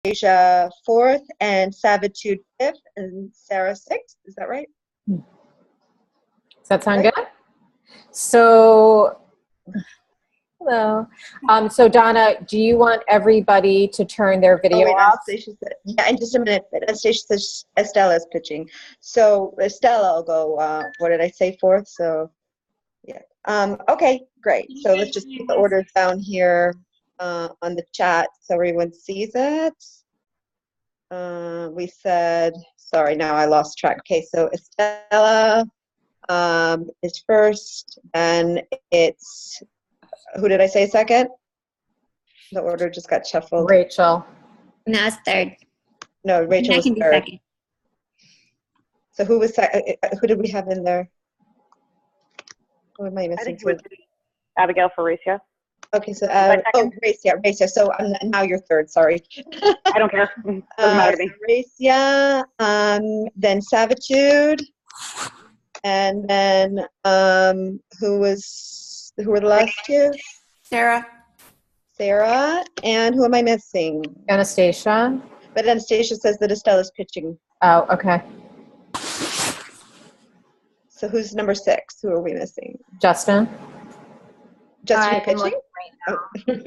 Anastasia fourth, and Savitude fifth, and Sarah sixth. Is that right? Does that sound good? So, hello. So Donna, do you want everybody to turn their video off? Anastasia said, yeah, in just a minute. Anastasia says Estella is pitching. So Estella will go, what did I say, fourth? So, yeah. Okay, great. So let's just put the orders down here on the chat so everyone sees it. We said, sorry, now I lost track. Okay, so Estella is first, and it's, who did I say second? The order just got shuffled. Rachel. No, it's third. No, Rachel was can be third. second. So who was who did we have in there? Who am I I missing? think it would be Abigail Faricia. Okay, so Racia, so now you're third. Sorry. I don't care. Doesn't matter to me. Racia, then Savitude, and then who were the last two? Sarah. Sarah, and who am I missing? Anastasia. But Anastasia says that Estella's pitching. Oh, okay. So who's number 6? Who are we missing? Justin. Justin, you're pitching? Right now.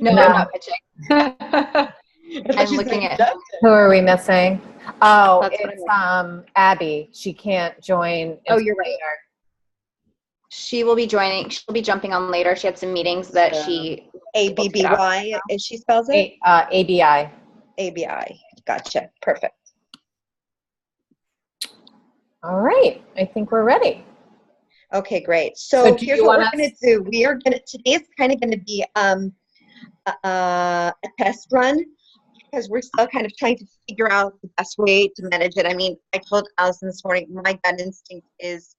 No, I'm not pitching. I'm looking at Who are we missing? Oh, That's what it's Abby. She can't join. Oh, you're right. She will be joining. She'll be jumping on later. She had some meetings that she. ABBY, as she spells it? ABI. ABI. Gotcha. Perfect. All right. I think we're ready. Okay, great. So do here's you what want we're going to do. We are going to, today is kind of going to be a test run because we're still kind of trying to figure out the best way to manage it. I mean, I told Allison this morning, my gut instinct is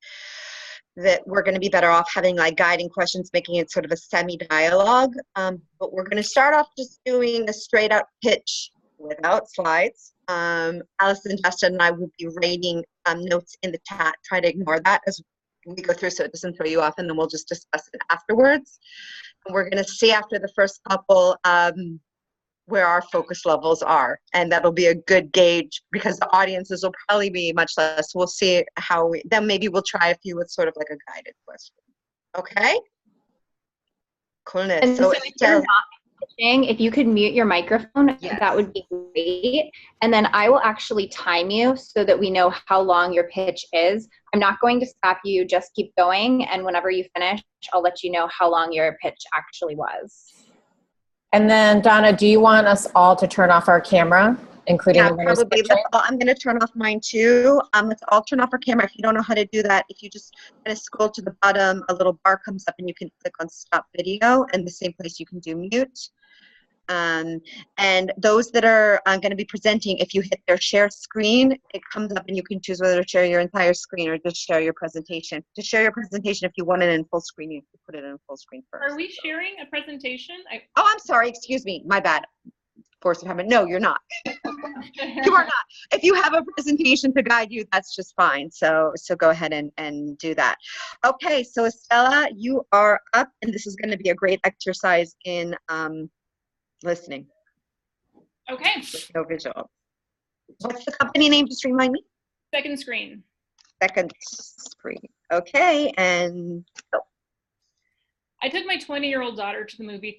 that we're going to be better off having like guiding questions, making it sort of a semi-dialogue. But we're going to start off just doing a straight out pitch without slides. Allison, Justin, and I will be rating notes in the chat. Try to ignore that as we go through so it doesn't throw you off, and then we'll just discuss it afterwards. And we're going to see after the first couple where our focus levels are, and that'll be a good gauge because the audiences will probably be much less. We'll see how then maybe we'll try a few with sort of like a guided question. Okay? Coolness. And so if you're not pitching, if you could mute your microphone, yes, that would be great. And then I will actually time you so that we know how long your pitch is. I'm not going to stop you, just keep going. And whenever you finish, I'll let you know how long your pitch actually was. And then, Donna, do you want us all to turn off our camera, including the one who's probably. pitching? I'm going to turn off mine too. Let's all turn off our camera. If you don't know how to do that, if you just kind of scroll to the bottom, a little bar comes up and you can click on stop video, and the same place you can do mute. And those that are going to be presenting, if you hit their share screen, it comes up and you can choose whether to share your entire screen or just share your presentation. To share your presentation, if you want it in full screen, you have to put it in full screen first. Are we sharing a presentation? Oh, I'm sorry. Excuse me. My bad. Force of habit. No, you're not. You are not. If you have a presentation to guide you, that's just fine. So go ahead and do that. Okay. So Estella, you are up, and this is going to be a great exercise in listening. Okay. With no visual. What's the company name? Just remind me. Second Screen. Second Screen. Okay, and go. I took my 20-year-old daughter to the movie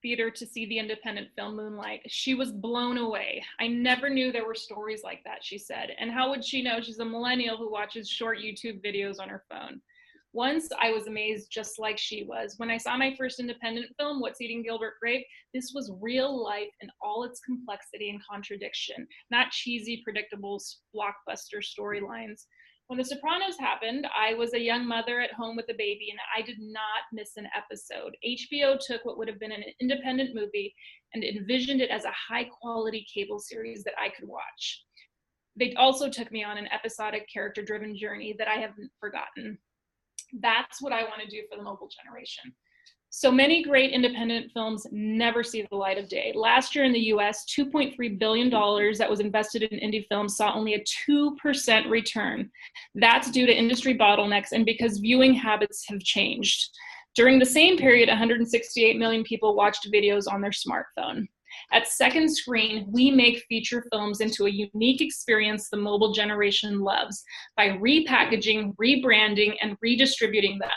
theater to see the independent film Moonlight. She was blown away. I never knew there were stories like that, she said. And how would she know? She's a millennial who watches short YouTube videos on her phone. Once I was amazed just like she was. When I saw my first independent film, What's Eating Gilbert Grape, this was real life in all its complexity and contradiction, not cheesy, predictable blockbuster storylines. When The Sopranos happened, I was a young mother at home with a baby, and I did not miss an episode. HBO took what would have been an independent movie and envisioned it as a high-quality cable series that I could watch. They also took me on an episodic, character-driven journey that I haven't forgotten. That's what I want to do for the mobile generation. So many great independent films never see the light of day. Last year in the US, $2.3 billion that was invested in indie films saw only a 2% return. That's due to industry bottlenecks and because viewing habits have changed. During the same period, 168 million people watched videos on their smartphone. At Second Screen, we make feature films into a unique experience the mobile generation loves by repackaging, rebranding, and redistributing them.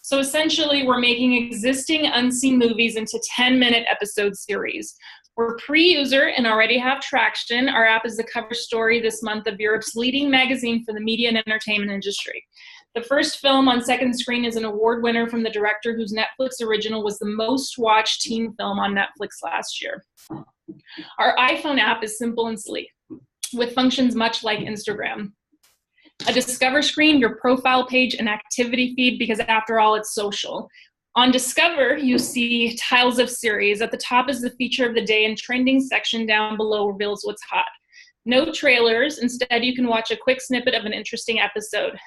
So essentially, we're making existing unseen movies into 10-minute episode series. We're pre-user and already have traction. Our app is the cover story this month of Europe's leading magazine for the media and entertainment industry. The first film on Second Screen is an award winner from the director whose Netflix original was the most watched teen film on Netflix last year. Our iPhone app is simple and sleek, with functions much like Instagram. A Discover screen, your profile page, and activity feed, because after all, it's social. On Discover, you see tiles of series. At the top is the feature of the day, and trending section down below reveals what's hot. No trailers. Instead, you can watch a quick snippet of an interesting episode.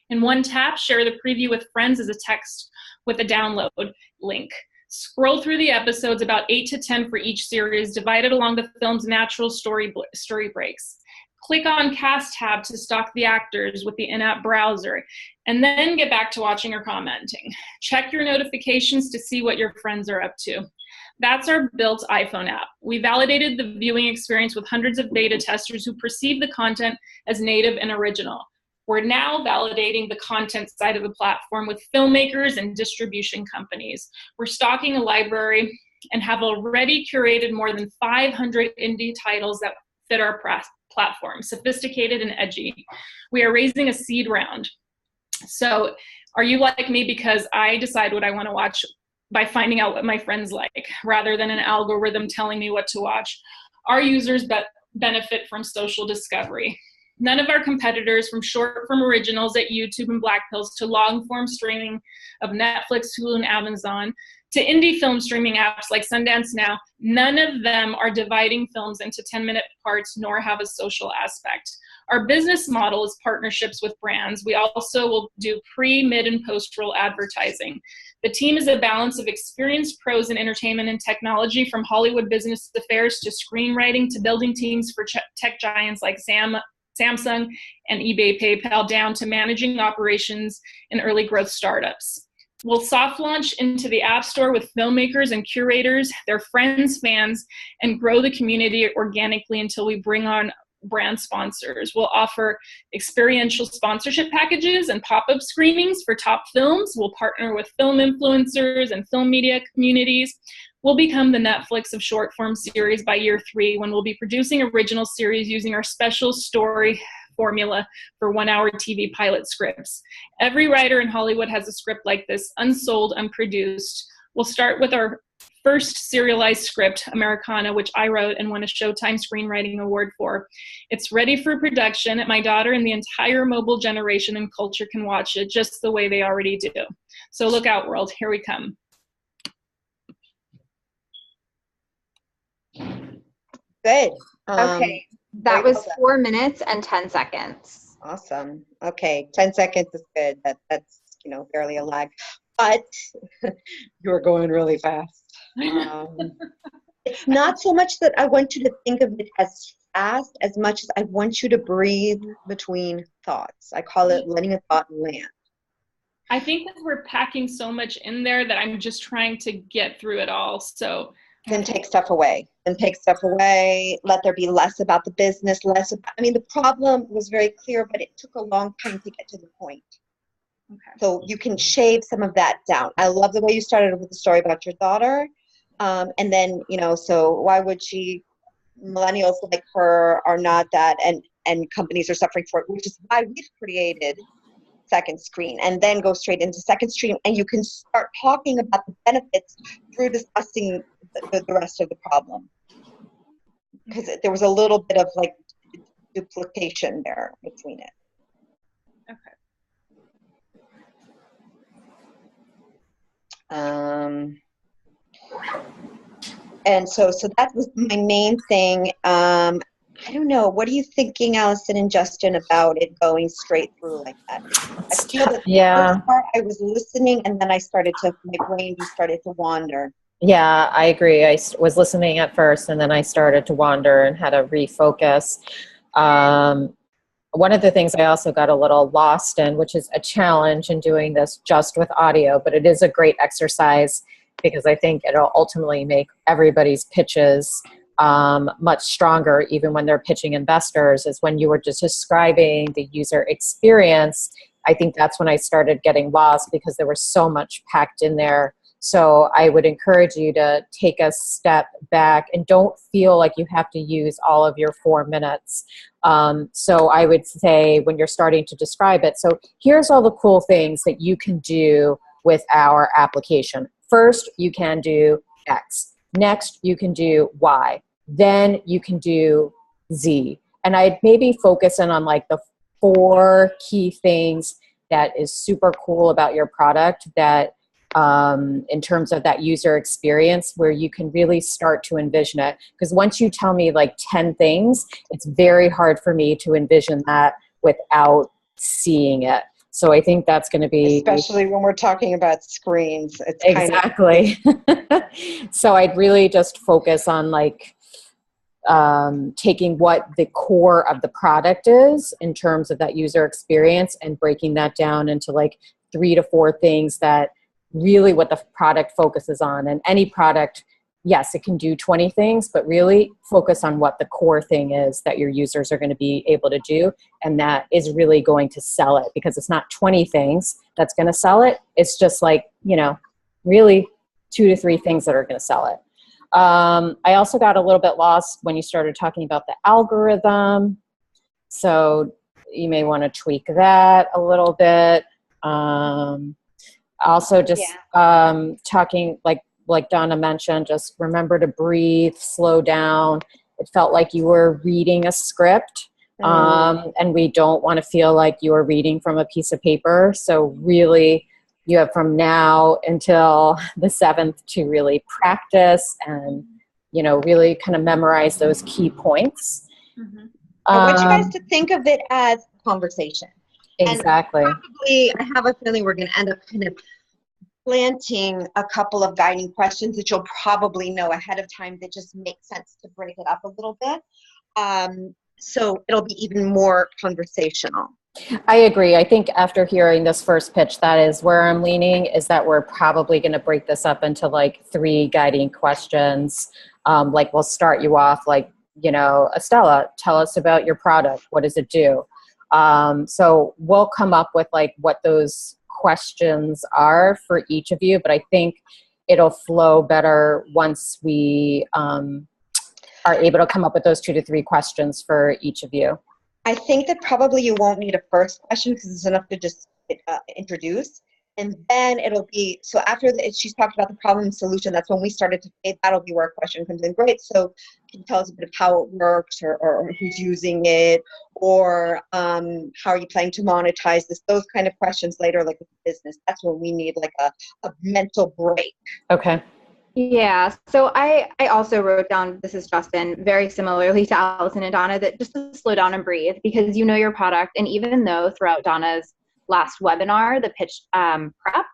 In one tap, share the preview with friends as a text with a download link. Scroll through the episodes, about 8 to 10 for each series, divided along the film's natural story breaks. Click on Cast tab to stalk the actors with the in-app browser, and then get back to watching or commenting. Check your notifications to see what your friends are up to. That's our built iPhone app. We validated the viewing experience with hundreds of beta testers who perceive the content as native and original. We're now validating the content side of the platform with filmmakers and distribution companies. We're stocking a library and have already curated more than 500 indie titles that fit our platform, sophisticated and edgy. We are raising a seed round. So are you like me? Because I decide what I want to watch by finding out what my friends like, rather than an algorithm telling me what to watch. Our users benefit from social discovery. None of our competitors, from short-form originals at YouTube and Black Pills to long-form streaming of Netflix, Hulu, and Amazon, to indie film streaming apps like Sundance Now, none of them are dividing films into 10-minute parts nor have a social aspect. Our business model is partnerships with brands. We also will do pre, mid, and post-roll advertising. The team is a balance of experienced pros in entertainment and technology, from Hollywood business affairs to screenwriting to building teams for tech giants like Samsung and eBay, PayPal, down to managing operations in early growth startups. We'll soft launch into the App Store with filmmakers and curators, their friends, fans, and grow the community organically until we bring on brand sponsors. We'll offer experiential sponsorship packages and pop-up screenings for top films. We'll partner with film influencers and film media communities. We'll become the Netflix of short-form series by year 3, when we'll be producing original series using our special story formula for 1-hour TV pilot scripts. Every writer in Hollywood has a script like this, unsold, unproduced. We'll start with our first serialized script, Americana, which I wrote and won a Showtime Screenwriting Award for. It's ready for production. My daughter and the entire mobile generation and culture can watch it just the way they already do. So look out, world. Here we come. Good. Okay, that very was well 4 minutes and 10 seconds. Awesome. Okay, 10 seconds is good. That's barely a lag, but you're going really fast. It's not so much that I want you to think of it as fast as much as I want you to breathe between thoughts. I call it letting a thought land. I think that we're packing so much in there that I'm just trying to get through it all. So Then take stuff away. Let there be less about the business, the problem was very clear, but it took a long time to get to the point. okay. So you can shave some of that down. I love the way you started with the story about your daughter. And then, so why would millennials like her are not that, and companies are suffering for it, which is why we've created Second Screen, and then go straight into Second Screen, and you can start talking about the benefits through discussing the rest of the problem. Because there was a little bit of duplication there between it. Okay. And so that was my main thing. I don't know. What are you thinking, Allison and Justin, about it going straight through like that? I feel that the first part I was listening, and then my brain just started to wander. Yeah, I agree. I was listening at first, and then I started to wander and had to refocus. One of the things I also got a little lost in, which is a challenge in doing this just with audio, but it is a great exercise, because I think it'll ultimately make everybody's pitches much stronger, even when they're pitching investors, is when you were just describing the user experience. I think that's when I started getting lost because there was so much packed in there. So I would encourage you to take a step back and don't feel like you have to use all of your 4 minutes. So I would say when you're starting to describe it, so here's all the cool things that you can do with our application. First, you can do X. Next, you can do Y. Then you can do Z. And I'd maybe focus in on like the 4 key things that is super cool about your product that in terms of that user experience where you can really start to envision it. Because once you tell me like 10 things, it's very hard for me to envision that without seeing it. So I think that's going to be... Especially when we're talking about screens. It's exactly. So I'd really just focus on like taking what the core of the product is in terms of that user experience and breaking that down into like 3 to 4 things that really what the product focuses on. And any product, yes, it can do 20 things, but really focus on what the core thing is that your users are going to be able to do. And that is really going to sell it, because it's not 20 things that's going to sell it. It's just like, really 2 to 3 things that are going to sell it. I also got a little bit lost when you started talking about the algorithm. So you may want to tweak that a little bit. Also just talking like Donna mentioned, just remember to breathe, slow down. It felt like you were reading a script, and we don't want to feel like you are reading from a piece of paper. So really, you have from now until the 7th to really practice and, really kind of memorize those key points. Mm-hmm. I want you guys to think of it as a conversation. Exactly. And probably, I have a feeling we're going to end up kind of planting a couple of guiding questions that you'll probably know ahead of time that just make sense to break it up a little bit. So it'll be even more conversational. I agree. I think after hearing this first pitch, that is where I'm leaning, is that we're probably going to break this up into like 3 guiding questions. Like we'll start you off like, Estella, tell us about your product. What does it do? So we'll come up with like what those questions are for each of you, but I think it'll flow better once we are able to come up with those 2 to 3 questions for each of you. I think that probably you won't need a first question because it's enough to just introduce. And then it'll be, so after she's talked about the problem and solution, that's when we started to say that'll be where a question comes in. Great, so can you tell us a bit of how it works or who's using it, or how are you planning to monetize this? Those kind of questions later, like with the business, that's when we need like a mental break. Okay. Yeah, so I also wrote down, this is Justin, very similarly to Allison and Donna, that just to slow down and breathe, because you know your product. And even though throughout Donna's last webinar, the pitch prep,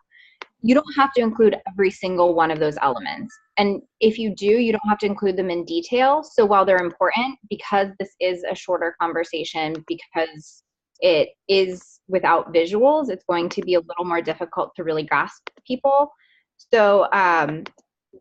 you don't have to include every single one of those elements. And if you do, you don't have to include them in detail. So while they're important, because this is a shorter conversation, because it is without visuals, it's going to be a little more difficult to really grasp people. So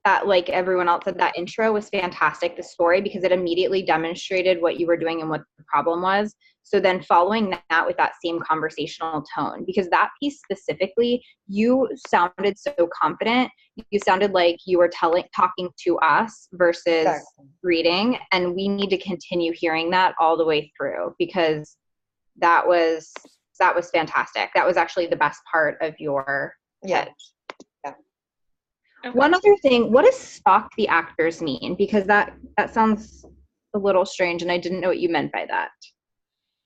that, like everyone else said, that intro was fantastic, the story, because it immediately demonstrated what you were doing and what the problem was. So then following that with that same conversational tone, because that piece specifically, you sounded so confident. You sounded like you were talking to us versus reading. And we need to continue hearing that all the way through, because that was fantastic. That was actually the best part of your pitch. Okay. One other thing, what does stalk the actors mean? Because that sounds a little strange, and I didn't know what you meant by that.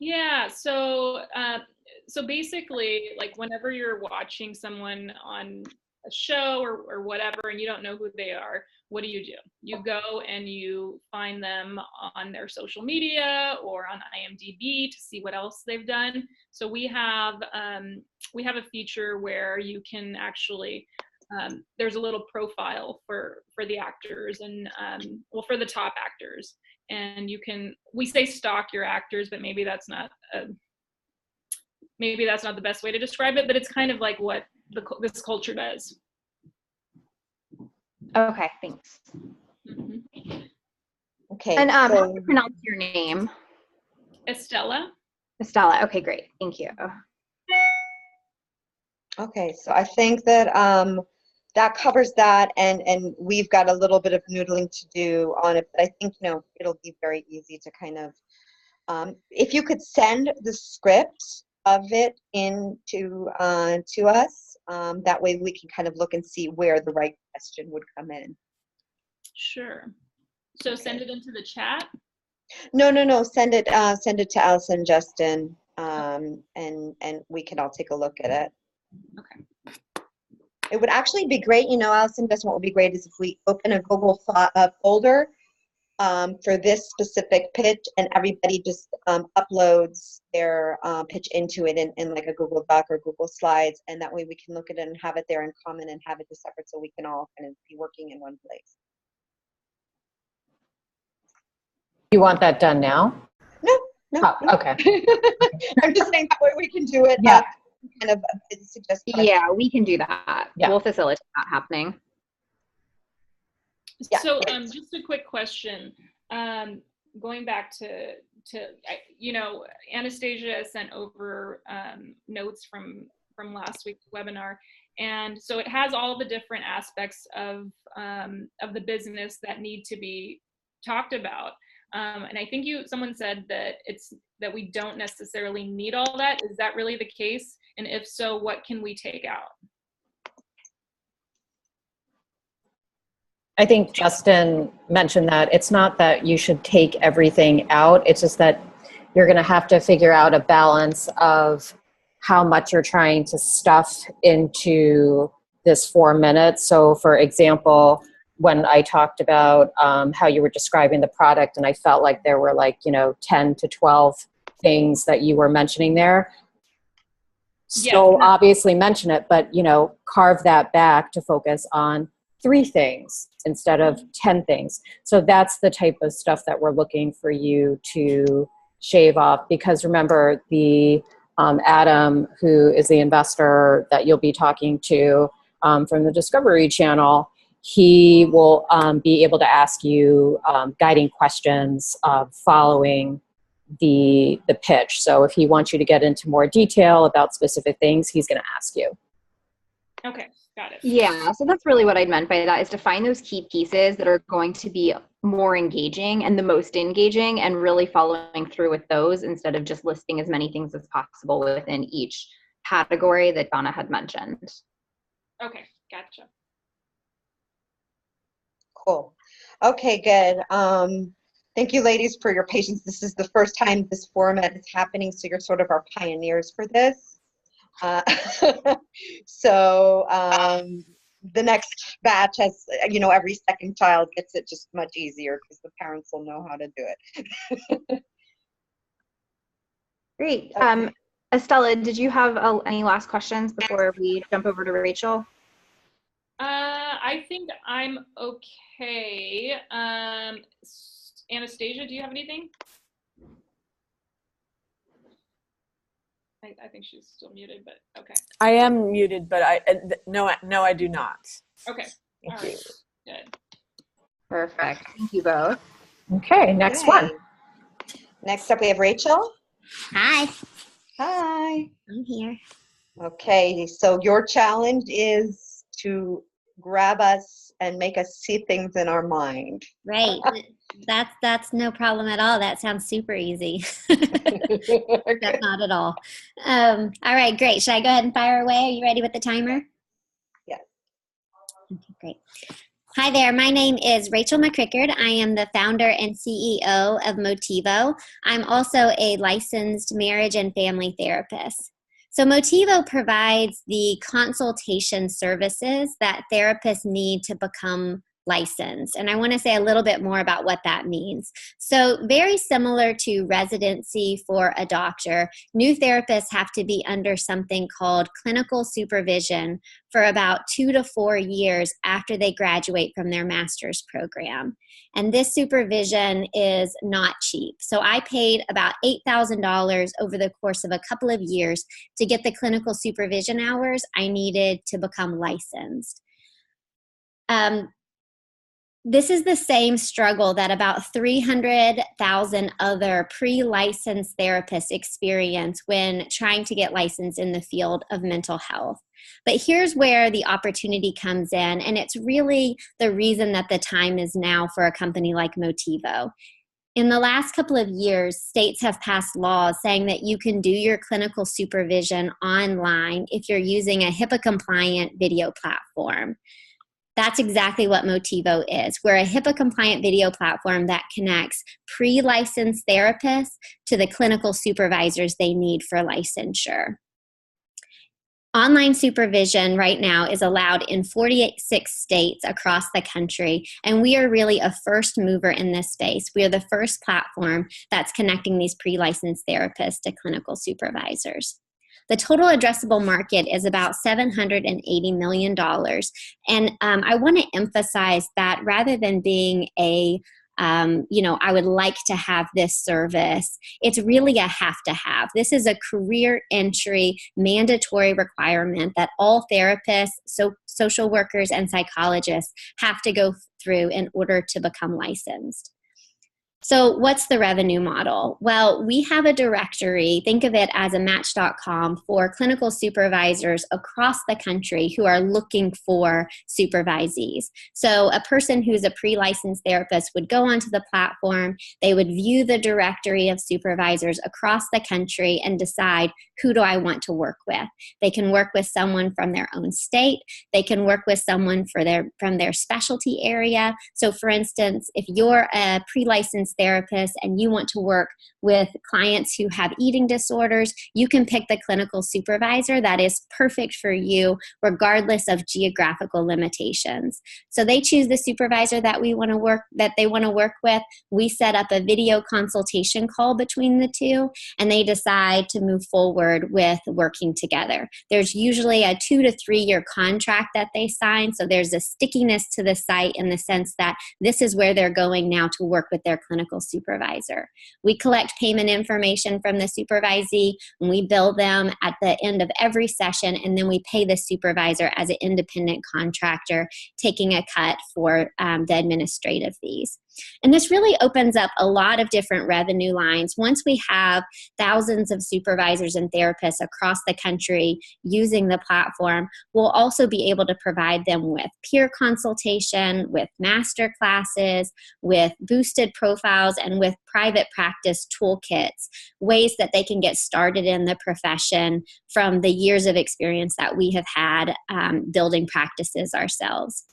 Yeah, so basically, like whenever you're watching someone on a show or whatever, and you don't know who they are, what do? You go and you find them on their social media or on IMDb to see what else they've done. So we have a feature where you can actually there's a little profile for the actors and for the top actors, and we say stalk your actors, but maybe that's not the best way to describe it, but it's kind of like what this culture does. Okay, thanks. Mhm. Okay. And how do so- you pronounce your name? Estella? Estella. Okay, great. Thank you. Okay, so I think that that covers that, and we've got a little bit of noodling to do on it, but I think, it'll be very easy to kind of, if you could send the script of it in to us, that way we can kind of look and see where the right question would come in. Sure. So send it into the chat? No, send it to Allison, Justin, and we can all take a look at it. Okay. It would actually be great, Allison, Justin, what would be great is if we open a Google folder for this specific pitch, and everybody just uploads their pitch into it in like a Google Doc or Google Slides, and that way we can look at it and have it there in common and have it just separate so we can all kind of be working in one place. You want that done now? No. Oh, okay. I'm just saying that way we can do it. Yeah. Kind of suggest. Yeah, we can do that. Yeah. We'll facilitate that happening. Yeah. So just a quick question. Going back to Anastasia sent over notes from last week's webinar, and so it has all the different aspects of the business that need to be talked about. And I think someone said that we don't necessarily need all that. Is that really the case? And if so, what can we take out? I think Justin mentioned that it's not that you should take everything out. It's just that you're going to have to figure out a balance of how much you're trying to stuff into this 4 minutes. So for example, when I talked about how you were describing the product, and I felt like there were 10 to 12 things that you were mentioning there. So obviously mention it, but carve that back to focus on 3 things instead of 10 things. So that's the type of stuff that we're looking for you to shave off, because remember the Adam, who is the investor that you'll be talking to from the Discovery Channel, he will be able to ask you guiding questions following the pitch. So if he wants you to get into more detail about specific things, he's going to ask you. Okay, got it. Yeah, so that's really what I meant by that, is to find those key pieces that are going to be more engaging and the most engaging, and really following through with those instead of just listing as many things as possible within each category that Donna had mentioned. Okay, gotcha. Cool. Okay, good. Thank you, ladies, for your patience. This is the first time this format is happening, so you're sort of our pioneers for this. So the next batch has, every second child gets it just much easier because the parents will know how to do it. Great. Okay. Estella, did you have any last questions before we jump over to Rachel? I think I'm okay. Anastasia, do you have anything? I think she's still muted, but okay. I am muted, but no, I do not. Okay. Thank All you. right. Good. Perfect. Thank you both. Okay, next Okay. one. Next up, we have Rachel. Hi, Hi. I'm here. Okay, so your challenge is to grab us and make us see things in our mind. Right. That's no problem at all. That sounds super easy. That's not at all. All right, great. Should I go ahead and fire away? Are you ready with the timer? Yes. Okay, great. Hi there. My name is Rachel McCrickard. I am the founder and CEO of Motivo. I'm also a licensed marriage and family therapist. So Motivo provides the consultation services that therapists need to become licensed. And I want to say a little bit more about what that means. So very similar to residency for a doctor, new therapists have to be under something called clinical supervision for about 2 to 4 years after they graduate from their master's program. And this supervision is not cheap. So I paid about $8,000 over the course of a couple of years to get the clinical supervision hours I needed to become licensed. This is the same struggle that about 300,000 other pre-licensed therapists experience when trying to get licensed in the field of mental health. But here's where the opportunity comes in, and it's really the reason that the time is now for a company like Motivo. In the last couple of years, states have passed laws saying that you can do your clinical supervision online if you're using a HIPAA-compliant video platform. That's exactly what Motivo is. We're a HIPAA-compliant video platform that connects pre-licensed therapists to the clinical supervisors they need for licensure. Online supervision right now is allowed in 46 states across the country, and we are really a first mover in this space. We are the first platform that's connecting these pre-licensed therapists to clinical supervisors. The total addressable market is about $780 million. And I want to emphasize that rather than being a I would like to have this service, it's really a have to have. This is a career entry mandatory requirement that all therapists, social workers, and psychologists have to go through in order to become licensed. So what's the revenue model? Well, we have a directory, think of it as a Match.com, for clinical supervisors across the country who are looking for supervisees. So a person who's a pre-licensed therapist would go onto the platform, they would view the directory of supervisors across the country and decide, who do I want to work with? They can work with someone from their own state, they can work with someone from their specialty area. So for instance, if you're a pre-licensed therapist and you want to work with clients who have eating disorders, you can pick the clinical supervisor that is perfect for you regardless of geographical limitations. So they choose the supervisor that they want to work with. We set up a video consultation call between the two, and they decide to move forward with working together. There's usually a 2 to 3 year contract that they sign, so there's a stickiness to the site in the sense that this is where they're going now to work with their clinical supervisor. We collect payment information from the supervisee, and we bill them at the end of every session, and then we pay the supervisor as an independent contractor, taking a cut for the administrative fees. And this really opens up a lot of different revenue lines. Once we have thousands of supervisors and therapists across the country using the platform, we'll also be able to provide them with peer consultation, with master classes, with boosted profiles, and with private practice toolkits, ways that they can get started in the profession from the years of experience that we have had building practices ourselves.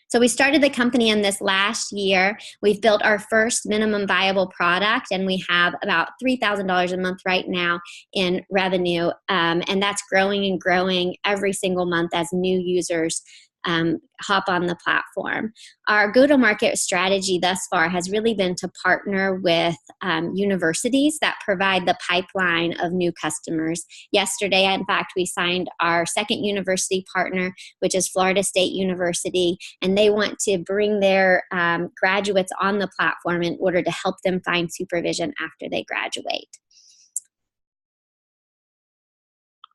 So we started the company in this last year. We've built our first minimum viable product, and we have about $3,000 a month right now in revenue. And that's growing and growing every single month as new users hop on the platform. Our go-to-market strategy thus far has really been to partner with universities that provide the pipeline of new customers. Yesterday, in fact, we signed our second university partner, which is Florida State University, and they want to bring their graduates on the platform in order to help them find supervision after they graduate.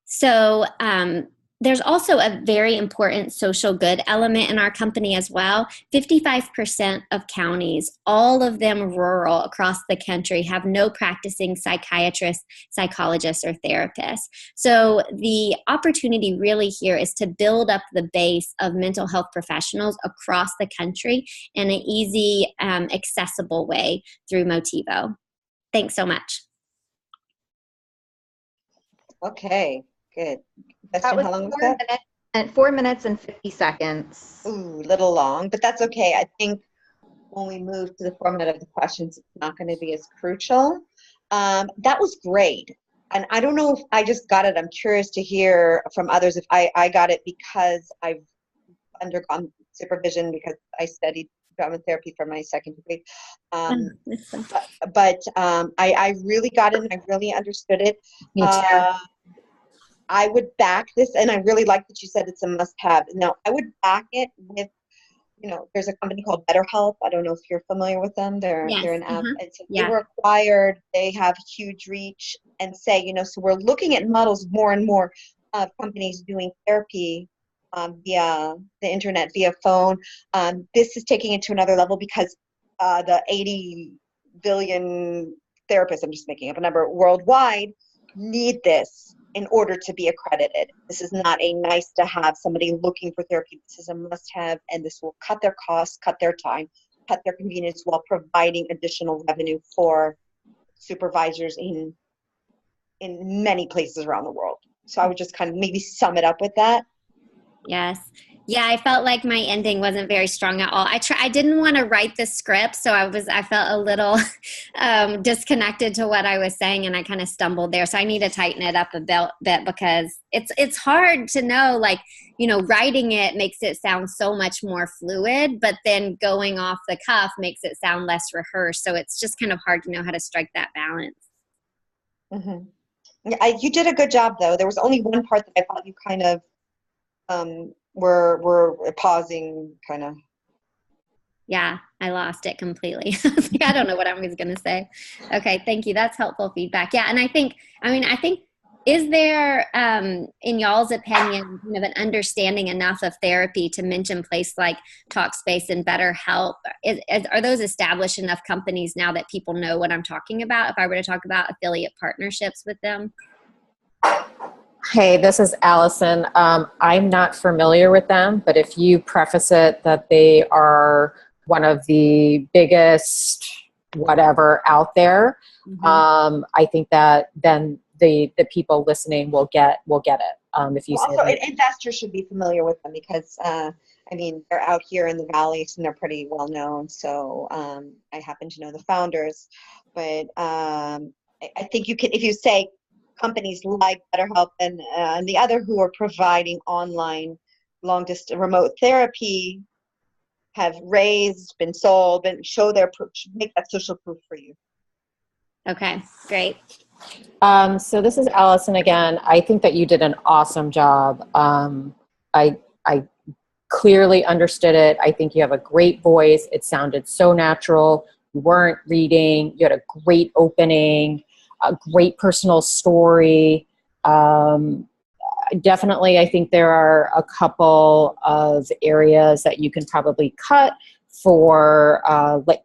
So there's also a very important social good element in our company as well. 55% of counties, all of them rural across the country, have no practicing psychiatrists, psychologists, or therapists. So the opportunity really here is to build up the base of mental health professionals across the country in an easy, accessible way through Motivo. Thanks so much. Okay, good. That Question, was how long was that? 4 minutes and 50 seconds. Ooh, little long, but that's okay. I think when we move to the format of the questions, it's not going to be as crucial. That was great. And I don't know if I just got it. I'm curious to hear from others if I got it because I've undergone supervision because I studied drama therapy for my second degree. But I really got it and I really understood it. Me too. I would back this, and I really like that you said it's a must-have. Now, I would back it with, there's a company called BetterHelp. I don't know if you're familiar with them. They're an app. And so they were acquired. They have huge reach, and so we're looking at models more and more of companies doing therapy via the internet, via phone. This is taking it to another level because the 80 billion therapists, I'm just making up a number, worldwide need this in order to be accredited. This is not a nice to have, somebody looking for therapy. This is a must have, and this will cut their costs, cut their time, cut their convenience while providing additional revenue for supervisors in many places around the world. So I would just kind of maybe sum it up with that. Yes. Yeah, I felt like my ending wasn't very strong at all. I didn't want to write the script, so I felt a little disconnected to what I was saying, and I kind of stumbled there. So I need to tighten it up a bit because it's hard to know, like, writing it makes it sound so much more fluid, but then going off the cuff makes it sound less rehearsed. So it's just kind of hard to know how to strike that balance. Mm-hmm. Yeah, you did a good job, though. There was only one part that I thought you kind of we're pausing, kind of. Yeah, I lost it completely. I don't know what I was going to say. Okay, thank you. That's helpful feedback. Yeah, and I think, is there, in y'all's opinion, kind of an understanding enough of therapy to mention places like Talkspace and BetterHelp? Are those established enough companies now that people know what I'm talking about if I were to talk about affiliate partnerships with them? Hey, this is Allison. I'm not familiar with them, but if you preface it that they are one of the biggest whatever out there, I think that then the people listening will get it. If you also, investors should be familiar with them because they're out here in the valleys and they're pretty well known. So I happen to know the founders, but I think you can, if you say companies like BetterHelp and the other who are providing online long distance remote therapy have raised, been sold, and make that social proof for you. Okay, great. So this is Allison again. I think that you did an awesome job. I clearly understood it. I think you have a great voice. It sounded so natural. You weren't reading. You had a great opening, a great personal story. Definitely, I think there are a couple of areas that you can probably cut for,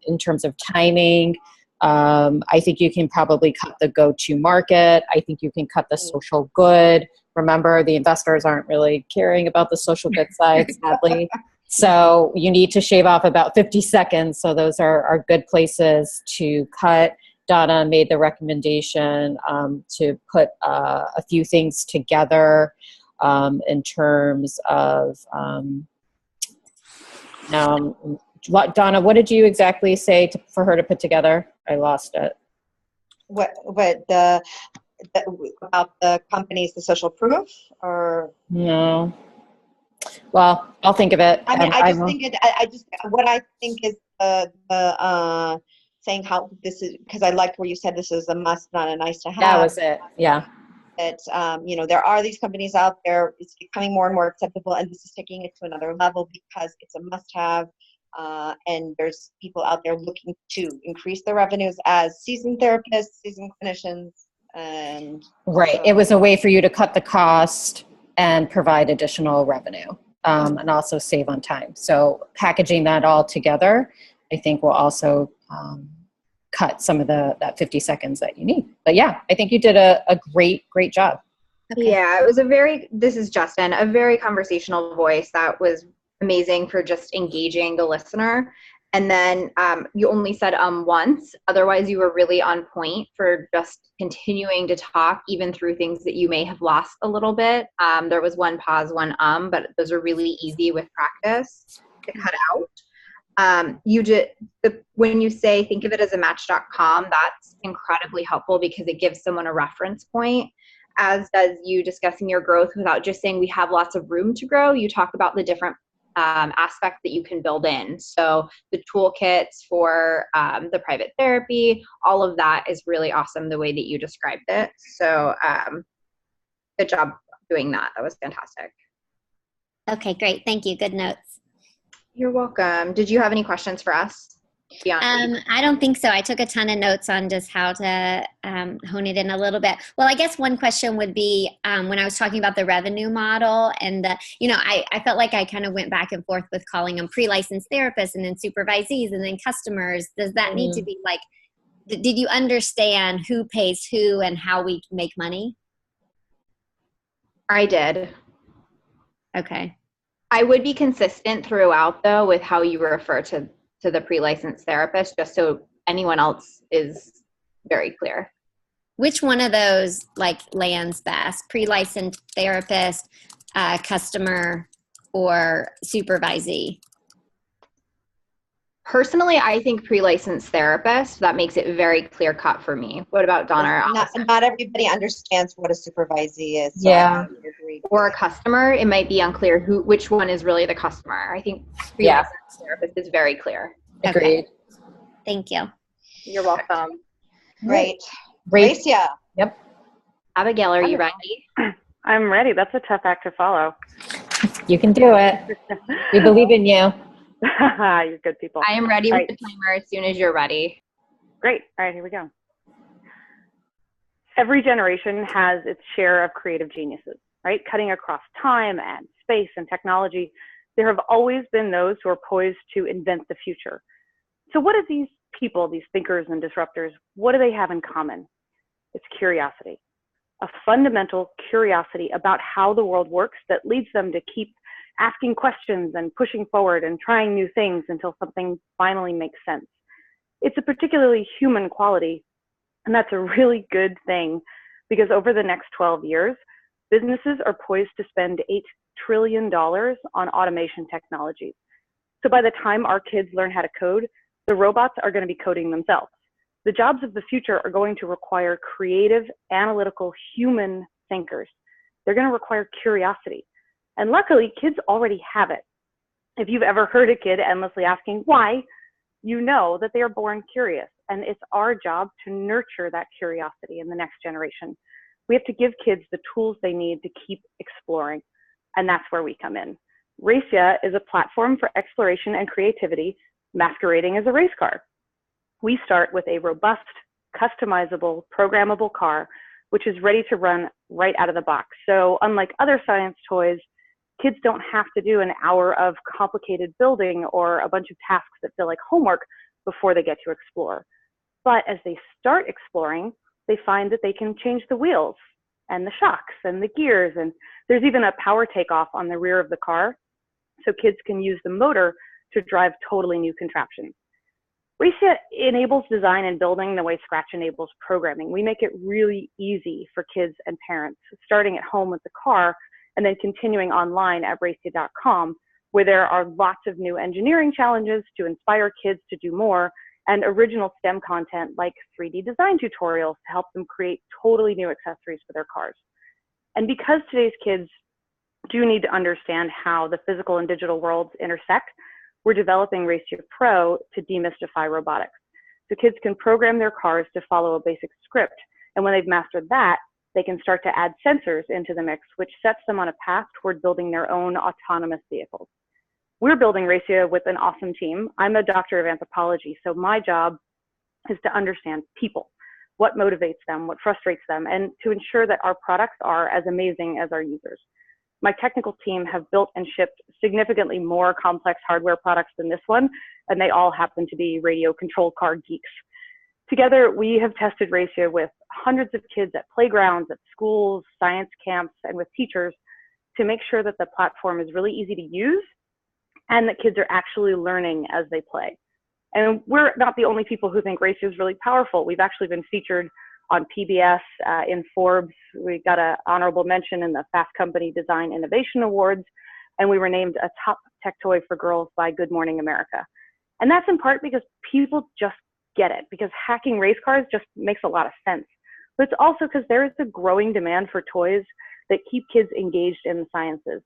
in terms of timing. I think you can probably cut the go-to market. I think you can cut the social good. Remember, the investors aren't really caring about the social good side, sadly. So you need to shave off about 50 seconds. So those are good places to cut. Donna made the recommendation to put a few things together in terms of Donna, what did you exactly say for her to put together? I lost it. What about the companies, the social proof, or no? Well, I'll think of it. What I think is the saying how this is, because I liked where you said this is a must, not a nice to have. That was it. Yeah. That there are these companies out there. It's becoming more and more acceptable, and this is taking it to another level because it's a must-have. And there's people out there looking to increase their revenues as seasoned therapists, seasoned clinicians, and right. It was a way for you to cut the cost and provide additional revenue, and also save on time. So packaging that all together, I think will also cut some of that 50 seconds that you need. But yeah, I think you did a great job. Okay. Yeah, it was this is Justin, a very conversational voice that was amazing for just engaging the listener. And then you only said once, otherwise you were really on point for just continuing to talk even through things that you may have lost a little bit. There was one pause, one but those are really easy with practice to cut out. When you say think of it as a Match.com, that's incredibly helpful because it gives someone a reference point, as does you discussing your growth without just saying we have lots of room to grow. You talk about the different aspects that you can build in. So the toolkits for the private therapy, all of that is really awesome the way that you described it. So good job doing that. That was fantastic. Okay, great. Thank you. Good notes. You're welcome. Did you have any questions for us? Bianca? I don't think so. I took a ton of notes on just how to hone it in a little bit. Well, I guess one question would be when I was talking about the revenue model and I felt like I kind of went back and forth with calling them pre-licensed therapists and then supervisees and then customers. Does that need to be like, did you understand who pays who and how we make money? I did. Okay. I would be consistent throughout, though, with how you refer to the pre-licensed therapist, just so anyone else is very clear. Which one of those like lands best? Pre-licensed therapist, customer, or supervisee? Personally, I think pre-licensed therapist, that makes it very clear cut for me. What about Donna? Not everybody understands what a supervisee is. So Yeah. I agree. Or a customer, it might be unclear which one is really the customer. I think pre-licensed therapist is very clear. Agreed. Okay. Thank you. You're welcome. Great. Racia. Yep. Abigail, are you ready? I'm ready. That's a tough act to follow. You can do it. We believe in you. You're good people. I am ready All with the timer as soon as you're ready. Great. All right, here we go. Every generation has its share of creative geniuses, right? Cutting across time and space and technology. There have always been those who are poised to invent the future. So what do these people, these thinkers and disruptors, what do they have in common? It's curiosity, a fundamental curiosity about how the world works that leads them to keep asking questions and pushing forward and trying new things until something finally makes sense. It's a particularly human quality, and that's a really good thing because over the next 12 years, businesses are poised to spend $8 trillion on automation technologies. So by the time our kids learn how to code, the robots are going to be coding themselves. The jobs of the future are going to require creative, analytical, human thinkers. They're going to require curiosity. And luckily, kids already have it. If you've ever heard a kid endlessly asking why, you know that they are born curious. And it's our job to nurture that curiosity in the next generation. We have to give kids the tools they need to keep exploring. And that's where we come in. Racia is a platform for exploration and creativity masquerading as a race car. We start with a robust, customizable, programmable car, which is ready to run right out of the box. So unlike other science toys, kids don't have to do an hour of complicated building or a bunch of tasks that feel like homework before they get to explore. But as they start exploring, they find that they can change the wheels and the shocks and the gears. And there's even a power takeoff on the rear of the car, so kids can use the motor to drive totally new contraptions. Racia enables design and building the way Scratch enables programming. We make it really easy for kids and parents, starting at home with the car and then continuing online at racia.com, where there are lots of new engineering challenges to inspire kids to do more and original STEM content like 3D design tutorials to help them create totally new accessories for their cars. And because today's kids do need to understand how the physical and digital worlds intersect, we're developing Racia Pro to demystify robotics. So kids can program their cars to follow a basic script. And when they've mastered that, they can start to add sensors into the mix, which sets them on a path toward building their own autonomous vehicles. We're building Racia with an awesome team. I'm a doctor of anthropology, so my job is to understand people, what motivates them, what frustrates them, and to ensure that our products are as amazing as our users. My technical team have built and shipped significantly more complex hardware products than this one, and they all happen to be radio control car geeks. Together, we have tested Racia with hundreds of kids at playgrounds, at schools, science camps, and with teachers to make sure that the platform is really easy to use and that kids are actually learning as they play. And we're not the only people who think Racia is really powerful. We've actually been featured on PBS, in Forbes. We got an honorable mention in the Fast Company Design Innovation Awards, and we were named a top tech toy for girls by Good Morning America. And that's in part because people just get it, because hacking race cars just makes a lot of sense. But it's also because there is a growing demand for toys that keep kids engaged in the sciences.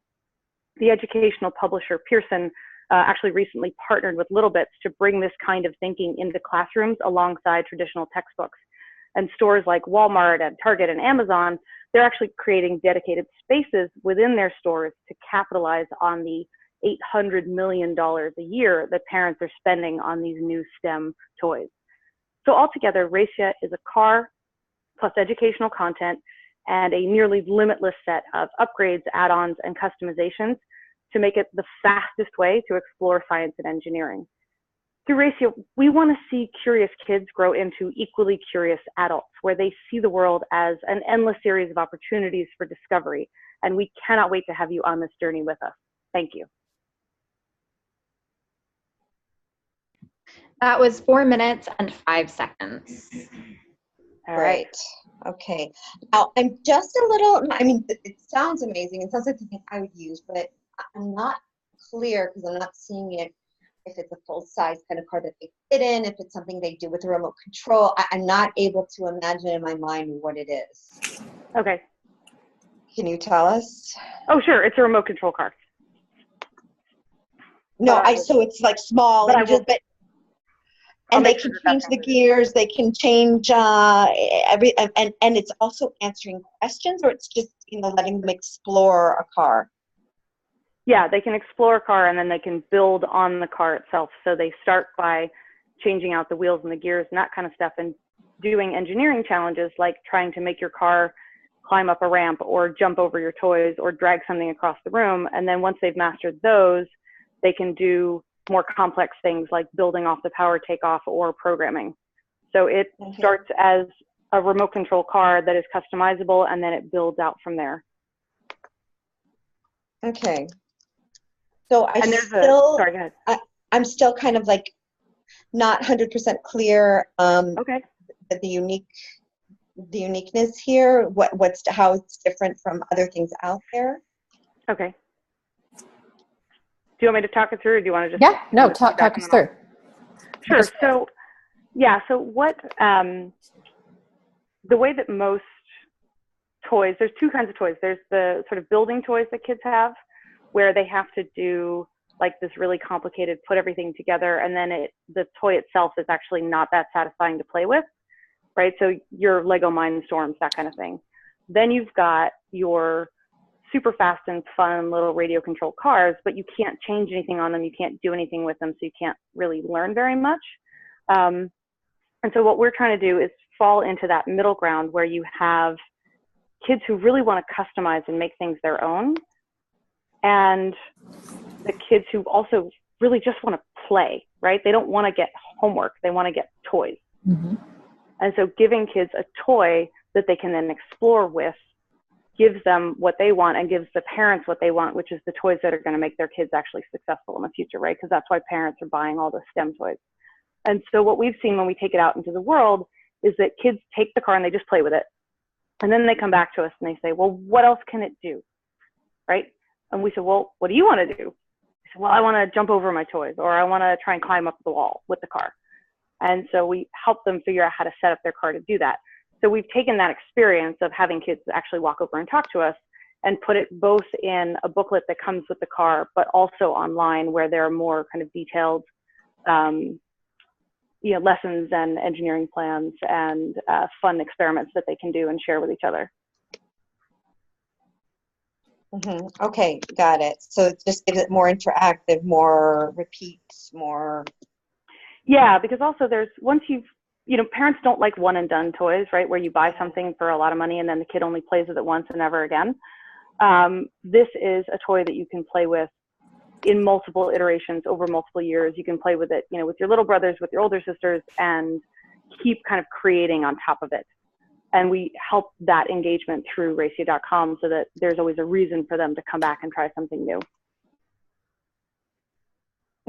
The educational publisher Pearson actually recently partnered with Littlebits to bring this kind of thinking into classrooms alongside traditional textbooks. And stores like Walmart and Target and Amazon, they're actually creating dedicated spaces within their stores to capitalize on the $800 million a year that parents are spending on these new STEM toys. So altogether, Racia is a car plus educational content and a nearly limitless set of upgrades, add-ons, and customizations to make it the fastest way to explore science and engineering. Through Racia, we want to see curious kids grow into equally curious adults, where they see the world as an endless series of opportunities for discovery. And we cannot wait to have you on this journey with us. Thank you. That was 4 minutes and 5 seconds. All right. Great. Okay. Now, I'm just a little, I mean, it sounds amazing. It sounds like something I would use, but I'm not clear because I'm not seeing it if it's a full-size kind of car that they fit in, if it's something they do with a remote control. I'm not able to imagine in my mind what it is. Okay. Can you tell us? Oh, sure. It's a remote control car. No, so it's like small, but and just, but I'll and they make can sure change that's the not gears. They can change and it's also answering questions, or it's just letting them explore a car. Yeah, they can explore a car and then they can build on the car itself. So they start by changing out the wheels and the gears and that kind of stuff, and doing engineering challenges like trying to make your car climb up a ramp or jump over your toys or drag something across the room. And then once they've mastered those, they can do more complex things like building off the power takeoff or programming. So it starts as a remote control car that is customizable, and then it builds out from there. Okay. So sorry, go ahead. I'm still kind of like not 100% clear. Okay. The uniqueness here. How it's different from other things out there. Okay. Do you want me to talk it through, or do you want to just? Yeah, no, talk us through. Sure. So, yeah, so what, the way that most toys, there's two kinds of toys. There's the sort of building toys that kids have, where they have to do like this really complicated, put everything together, and then the toy itself is actually not that satisfying to play with, right? So your Lego Mindstorms, that kind of thing. Then you've got your super fast and fun little radio controlled cars, but you can't change anything on them. You can't do anything with them, so you can't really learn very much. And so what we're trying to do is fall into that middle ground where you have kids who really want to customize and make things their own, and the kids who also really just want to play, right? They don't want to get homework. They want to get toys. Mm-hmm. And so giving kids a toy that they can then explore with gives them what they want and gives the parents what they want, which is the toys that are going to make their kids actually successful in the future, right? Because that's why parents are buying all the STEM toys. And so what we've seen when we take it out into the world is that kids take the car and they just play with it. And then they come back to us and they say, well, what else can it do, right? And we said, well, what do you want to do? They said, well, I want to jump over my toys, or I want to try and climb up the wall with the car. And so we help them figure out how to set up their car to do that. So we've taken that experience of having kids actually walk over and talk to us and put it both in a booklet that comes with the car, but also online where there are more kind of detailed lessons and engineering plans and fun experiments that they can do and share with each other. Mm-hmm. Okay, got it. So it just gives it more interactive, more repeats, more. Yeah, because also there's, once you've, parents don't like one and done toys, right? Where you buy something for a lot of money and then the kid only plays with it once and never again. This is a toy that you can play with in multiple iterations over multiple years. You can play with it, with your little brothers, with your older sisters, and keep kind of creating on top of it. And we help that engagement through Racia.com so that there's always a reason for them to come back and try something new.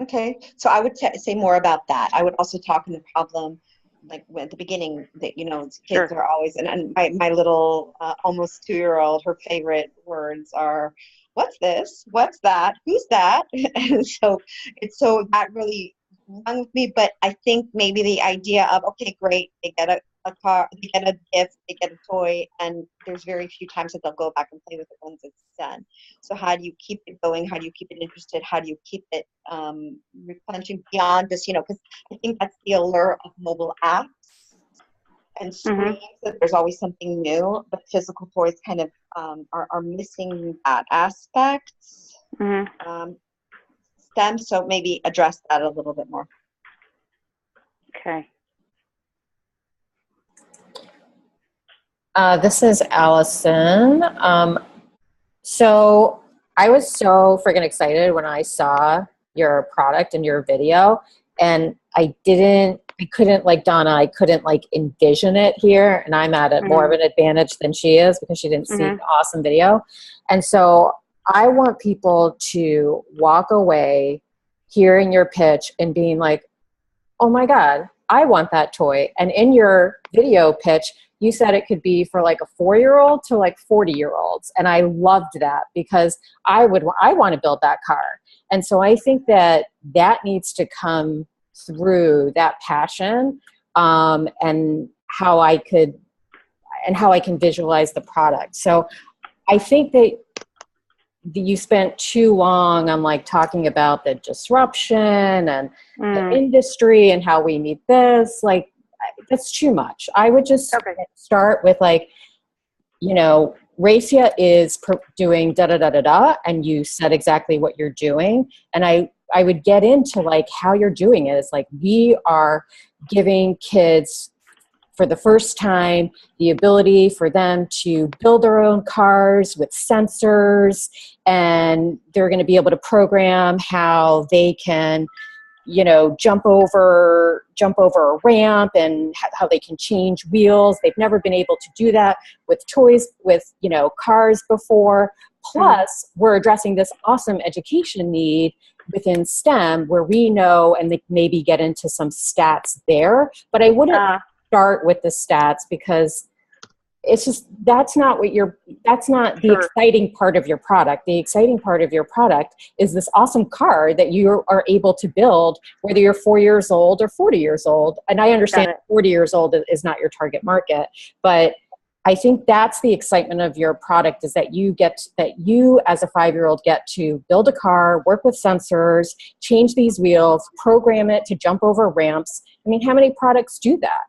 Okay, so I would say more about that. I would also talk in the problem, like at the beginning, that kids Sure. are always, and my little almost 2-year-old, her favorite words are, "What's this? What's that? Who's that?" And so that really rung with me. But I think maybe the idea of, okay, great, they get a car, they get a gift, they get a toy, and there's very few times that they'll go back and play with it once it's done. So how do you keep it going? How do you keep it interested? How do you keep it replenishing beyond just, because I think that's the allure of mobile apps and screens, that there's always something new, but physical toys kind of are missing that aspect. STEM, so maybe address that a little bit more. Okay. This is Allison. So I was so freaking excited when I saw your product and your video, and I couldn't, like Donna, I couldn't like envision it here, and I'm at more of an advantage than she is because she didn't see the awesome video. And so I want people to walk away hearing your pitch and being like, oh my God, I want that toy. And in your video pitch, you said it could be for like a 4-year-old to like 40-year-olds. And I loved that because I want to build that car. And so I think that needs to come through, that passion, and how I can visualize the product. So I think that you spent too long on like talking about the disruption and the industry and how we need this. Like, that's too much. I would just start with like, you know, Racia is doing da-da-da-da-da, and you said exactly what you're doing. And I would get into like how you're doing it. It's like, we are giving kids for the first time the ability for them to build their own cars with sensors, and they're going to be able to program how they can, you know, jump over a ramp, and how they can change wheels. They've never been able to do that with toys, with, you know, cars before. Plus, we're addressing this awesome education need within STEM where we know, and they maybe get into some stats there, but I wouldn't start with the stats because it's just, that's not the exciting part of your product. The exciting part of your product is this awesome car that you are able to build, whether you're 4 years old or 40 years old. And I understand 40 years old is not your target market, but I think that's the excitement of your product, is that you as a 5-year-old get to build a car, work with sensors, change these wheels, program it to jump over ramps. I mean, how many products do that?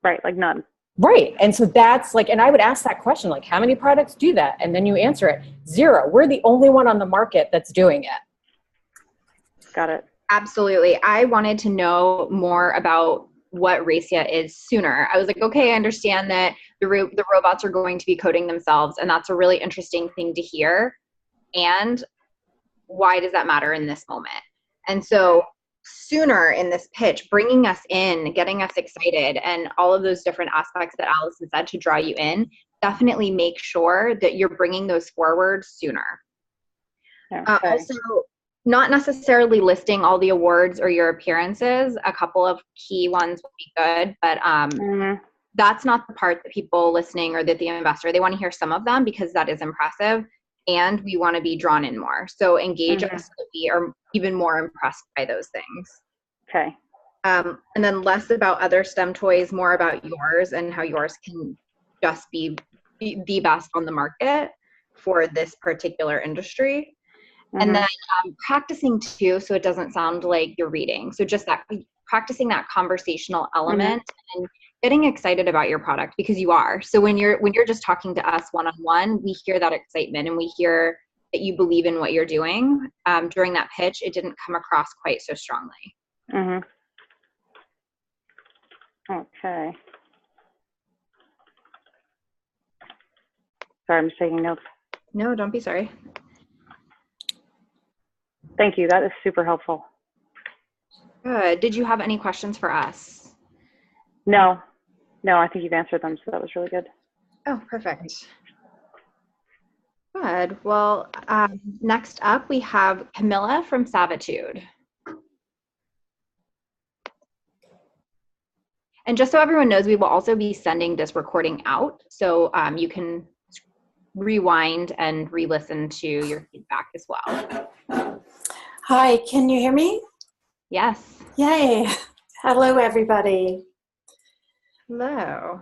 Right, like none. Right. And so that's like, and I would ask that question, like, how many products do that? And then you answer it, 0. We're the only one on the market that's doing it. Got it. Absolutely. I wanted to know more about what Racia is sooner. I was like, okay, I understand that the robots are going to be coding themselves, and that's a really interesting thing to hear. And why does that matter in this moment? And so sooner in this pitch, bringing us in, getting us excited, and all of those different aspects that Allison said to draw you in, definitely make sure that you're bringing those forward sooner. Okay. Also, not necessarily listing all the awards or your appearances. A couple of key ones would be good, but that's not the part that people listening or that the investor, they want to hear some of them because that is impressive, and we want to be drawn in more. So engage us so that we are even more impressed by those things. Okay. And then less about other STEM toys, more about yours and how yours can just be the best on the market for this particular industry. And then practicing too, so it doesn't sound like you're reading. So just that, practicing that conversational element and getting excited about your product, because you are. So when you're just talking to us one-on-one, we hear that excitement and we hear that you believe in what you're doing. During that pitch, it didn't come across quite so strongly. Okay. Sorry, I'm just taking notes. No, don't be sorry. Thank you. That is super helpful. Good. Did you have any questions for us? No, I think you've answered them, so that was really good. Oh, perfect. Good. Well, next up we have Camilla from Savitude. And just so everyone knows, we will also be sending this recording out, so you can rewind and re-listen to your feedback as well. Hi, can you hear me? Yes. Yay. Hello, everybody. Hello.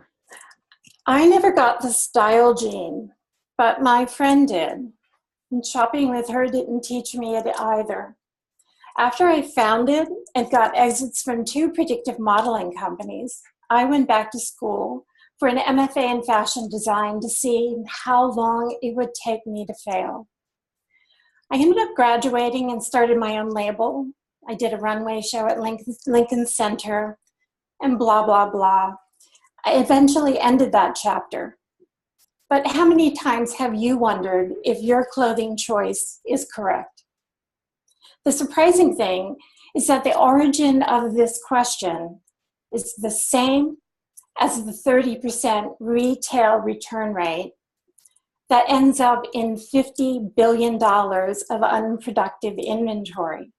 I never got the style gene, but my friend did. And shopping with her didn't teach me it either. After I found it and got exits from 2 predictive modeling companies, I went back to school for an MFA in fashion design to see how long it would take me to fail. I ended up graduating and started my own label. I did a runway show at Lincoln Center and blah, blah, blah. I eventually ended that chapter. But how many times have you wondered if your clothing choice is correct? The surprising thing is that the origin of this question is the same as the 30% retail return rate that ends up in $50 billion of unproductive inventory.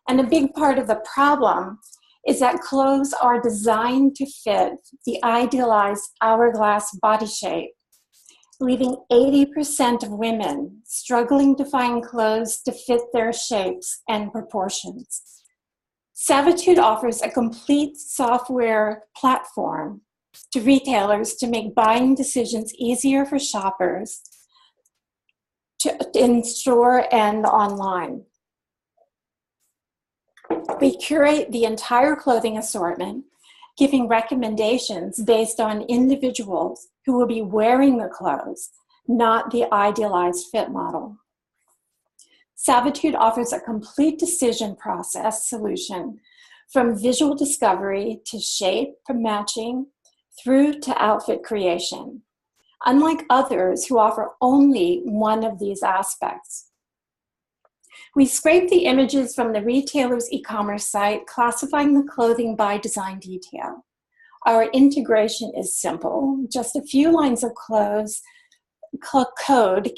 And a big part of the problem is that clothes are designed to fit the idealized hourglass body shape, leaving 80% of women struggling to find clothes to fit their shapes and proportions. Savitude offers a complete software platform to retailers to make buying decisions easier for shoppers in store and online. We curate the entire clothing assortment, giving recommendations based on individuals who will be wearing the clothes, not the idealized fit model. Savitude offers a complete decision process solution from visual discovery to shape matching through to outfit creation, unlike others who offer only one of these aspects. We scrape the images from the retailer's e-commerce site, classifying the clothing by design detail. Our integration is simple, just a few lines of code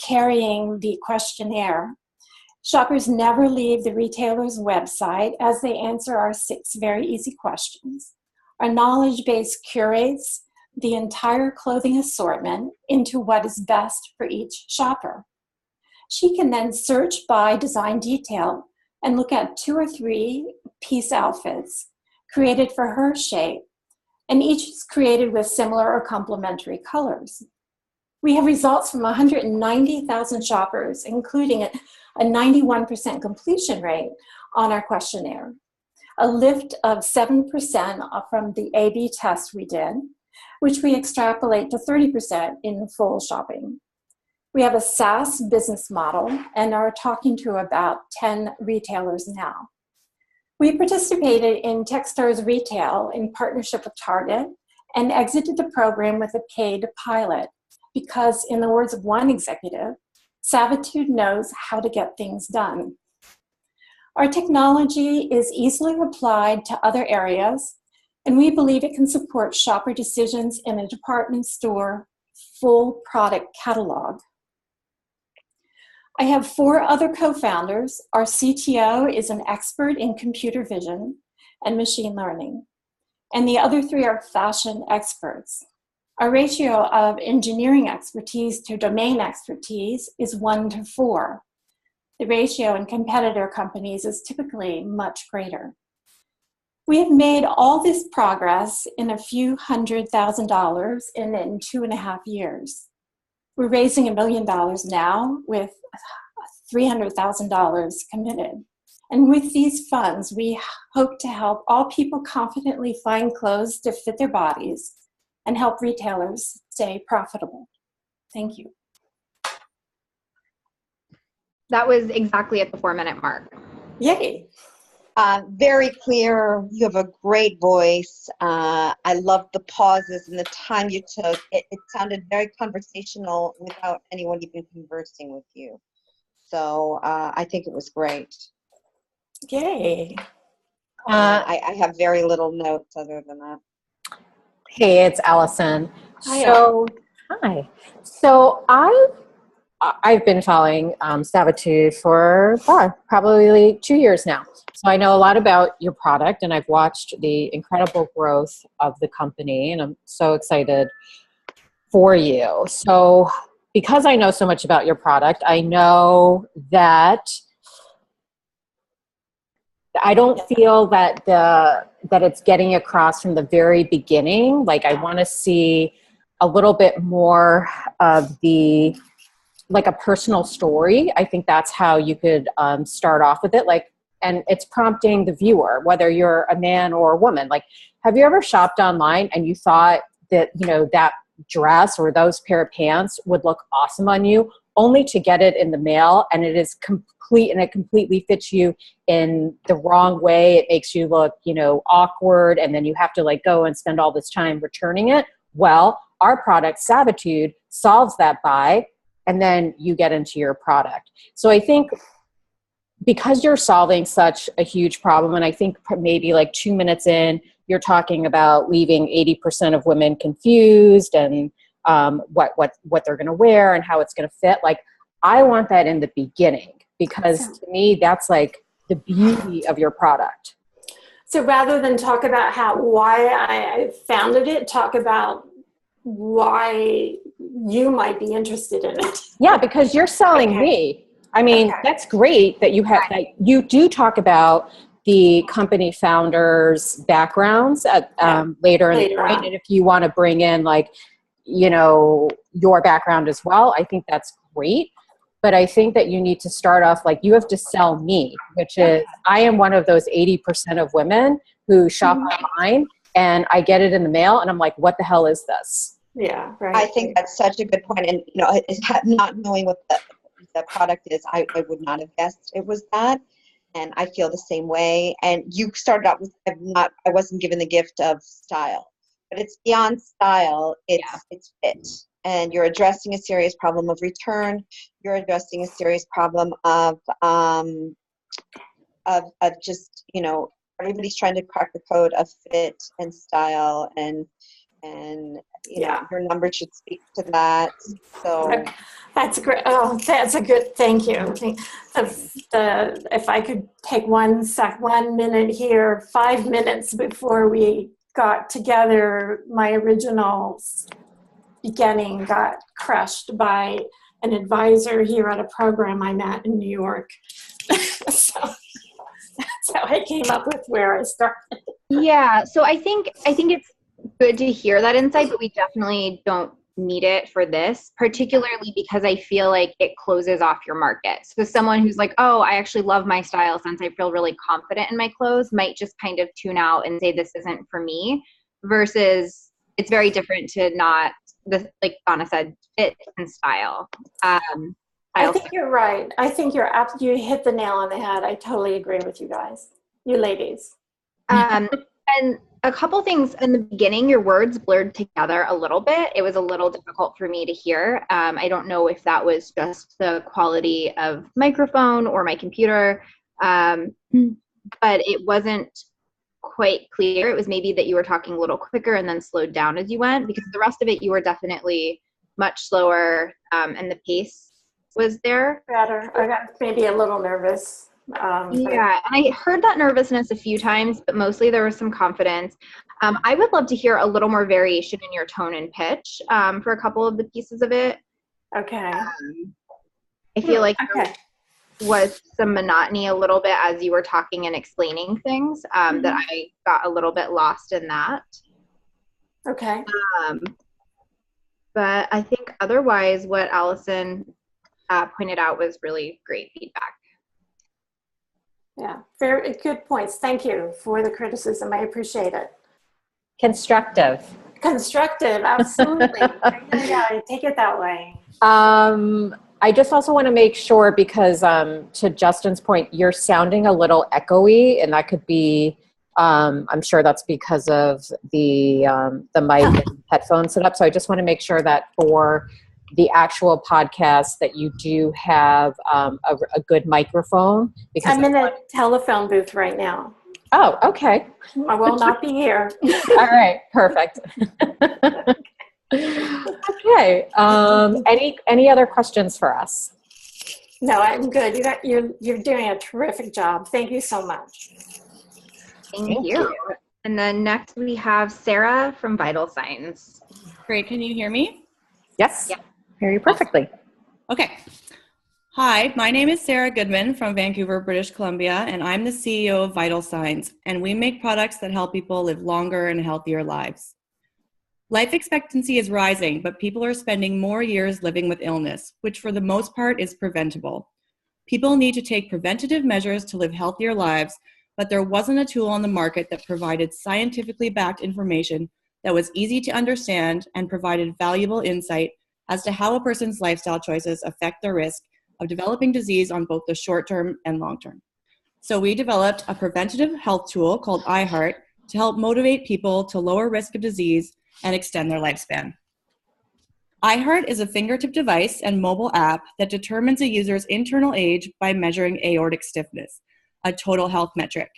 carrying the questionnaire. Shoppers never leave the retailer's website as they answer our 6 very easy questions. Our knowledge base curates the entire clothing assortment into what is best for each shopper. She can then search by design detail and look at 2 or 3 piece outfits created for her shape, and each is created with similar or complementary colors. We have results from 190,000 shoppers, including a 91% completion rate on our questionnaire, a lift of 7% from the A/B test we did, which we extrapolate to 30% in full shopping. We have a SaaS business model and are talking to about 10 retailers now. We participated in Techstars Retail in partnership with Target and exited the program with a paid pilot because, in the words of one executive, Savitude knows how to get things done. Our technology is easily applied to other areas, and we believe it can support shopper decisions in a department store full product catalog. I have 4 other co-founders. Our CTO is an expert in computer vision and machine learning, and the other 3 are fashion experts. Our ratio of engineering expertise to domain expertise is 1:4. The ratio in competitor companies is typically much greater. We have made all this progress in a few $100,000 in 2.5 years. We're raising $1 million now with $300,000 committed. And with these funds, we hope to help all people confidently find clothes to fit their bodies and help retailers stay profitable. Thank you. That was exactly at the 4-minute mark. Yay. Very clear. You have a great voice. I love the pauses and the time you took. It sounded very conversational without anyone even conversing with you. So I think it was great. Yay. I have very little notes other than that. Hey, it's Allison. Hi. Hi. So I've been following Savitude for probably 2 years now. So I know a lot about your product, and I've watched the incredible growth of the company, and I'm so excited for you. So because I know so much about your product, I know that I don't feel that that it's getting across from the very beginning. Like, I want to see a little bit more of the, like, a personal story. I think that's how you could start off with it. Like, and it's prompting the viewer, whether you're a man or a woman. Like, have you ever shopped online and you thought that, you know, that dress or those pair of pants would look awesome on you, only to get it in the mail and it is complete and it completely fits you in the wrong way. It makes you look, awkward, and then you have to like go and spend all this time returning it. Well, our product Sabitude solves that buy, and then you get into your product. So I think because you're solving such a huge problem, and I think maybe like 2 minutes in, you're talking about leaving 80% of women confused and what they're going to wear and how it's going to fit. Like, I want that in the beginning, because to me, that's like the beauty of your product. So rather than talk about why I founded it, talk about why you might be interested in it. Yeah, because you're selling me. I mean, that's great that you have that you do talk about the company founders' backgrounds at, later in the point. And if you want to bring in like, your background as well, I think that's great. But I think that you need to start off like you have to sell me, which is I am one of those 80% of women who shop online, and I get it in the mail and I'm like, what the hell is this? Yeah, right. I think that's such a good point. And, not knowing what the product is, I would not have guessed it was that. And I feel the same way. And you started out with, I wasn't given the gift of style, but it's beyond style. It's fit. And you're addressing a serious problem of return. You're addressing a serious problem of just, everybody's trying to crack the code of fit and style, and your number should speak to that. So that's great. Oh, that's a good, thank you. If I could take 1 minute here, 5 minutes before we got together, my original beginning got crushed by an advisor here at a program I'm at in New York. So that's how I came up with where I started. Yeah, so I think it's good to hear that insight, but we definitely don't need it for this, particularly because I feel like it closes off your market. So someone who's like, oh, I actually love my style since I feel really confident in my clothes, might just kind of tune out and say this isn't for me, versus it's very different to not, like Donna said, fit and style. I think you're right. I think you hit the nail on the head. I totally agree with you guys, you ladies. And a couple things in the beginning, your words blurred together a little bit. It was a little difficult for me to hear. I don't know if that was just the quality of microphone or my computer, but it wasn't quite clear. It was maybe that you were talking a little quicker and then slowed down as you went, because the rest of it, you were definitely much slower, and the pace was there. Better. I got maybe a little nervous. And I heard that nervousness a few times, but mostly there was some confidence. I would love to hear a little more variation in your tone and pitch for a couple of the pieces of it. Okay. I feel like there was some monotony a little bit as you were talking and explaining things, that I got a little bit lost in that. Okay. But I think otherwise what Allison pointed out was really great feedback. Yeah, very good points. Thank you for the criticism. I appreciate it. Constructive, absolutely. Yeah, I take it that way. I just also want to make sure, because to Justin's point, you're sounding a little echoey, and that could be, I'm sure that's because of the mic and headphone setup. So I just want to make sure that for the actual podcast that you do have a good microphone. Because I'm in a telephone booth right now. Oh, okay. I will not be here. All right, perfect. Okay. Any other questions for us? No, I'm good. You're doing a terrific job. Thank you so much. Thank you. And then next we have Sarah from Vital Signs. Great. Can you hear me? Yes. Yeah. Hear you perfectly. Okay. Hi, my name is Sarah Goodman from Vancouver, British Columbia, and I'm the CEO of Vital Signs, and we make products that help people live longer and healthier lives. Life expectancy is rising, but people are spending more years living with illness, which for the most part is preventable. People need to take preventative measures to live healthier lives, but there wasn't a tool on the market that provided scientifically backed information that was easy to understand and provided valuable insight as to how a person's lifestyle choices affect their risk of developing disease on both the short term and long term. So we developed a preventative health tool called iHeart to help motivate people to lower risk of disease and extend their lifespan. iHeart is a fingertip device and mobile app that determines a user's internal age by measuring aortic stiffness, a total health metric.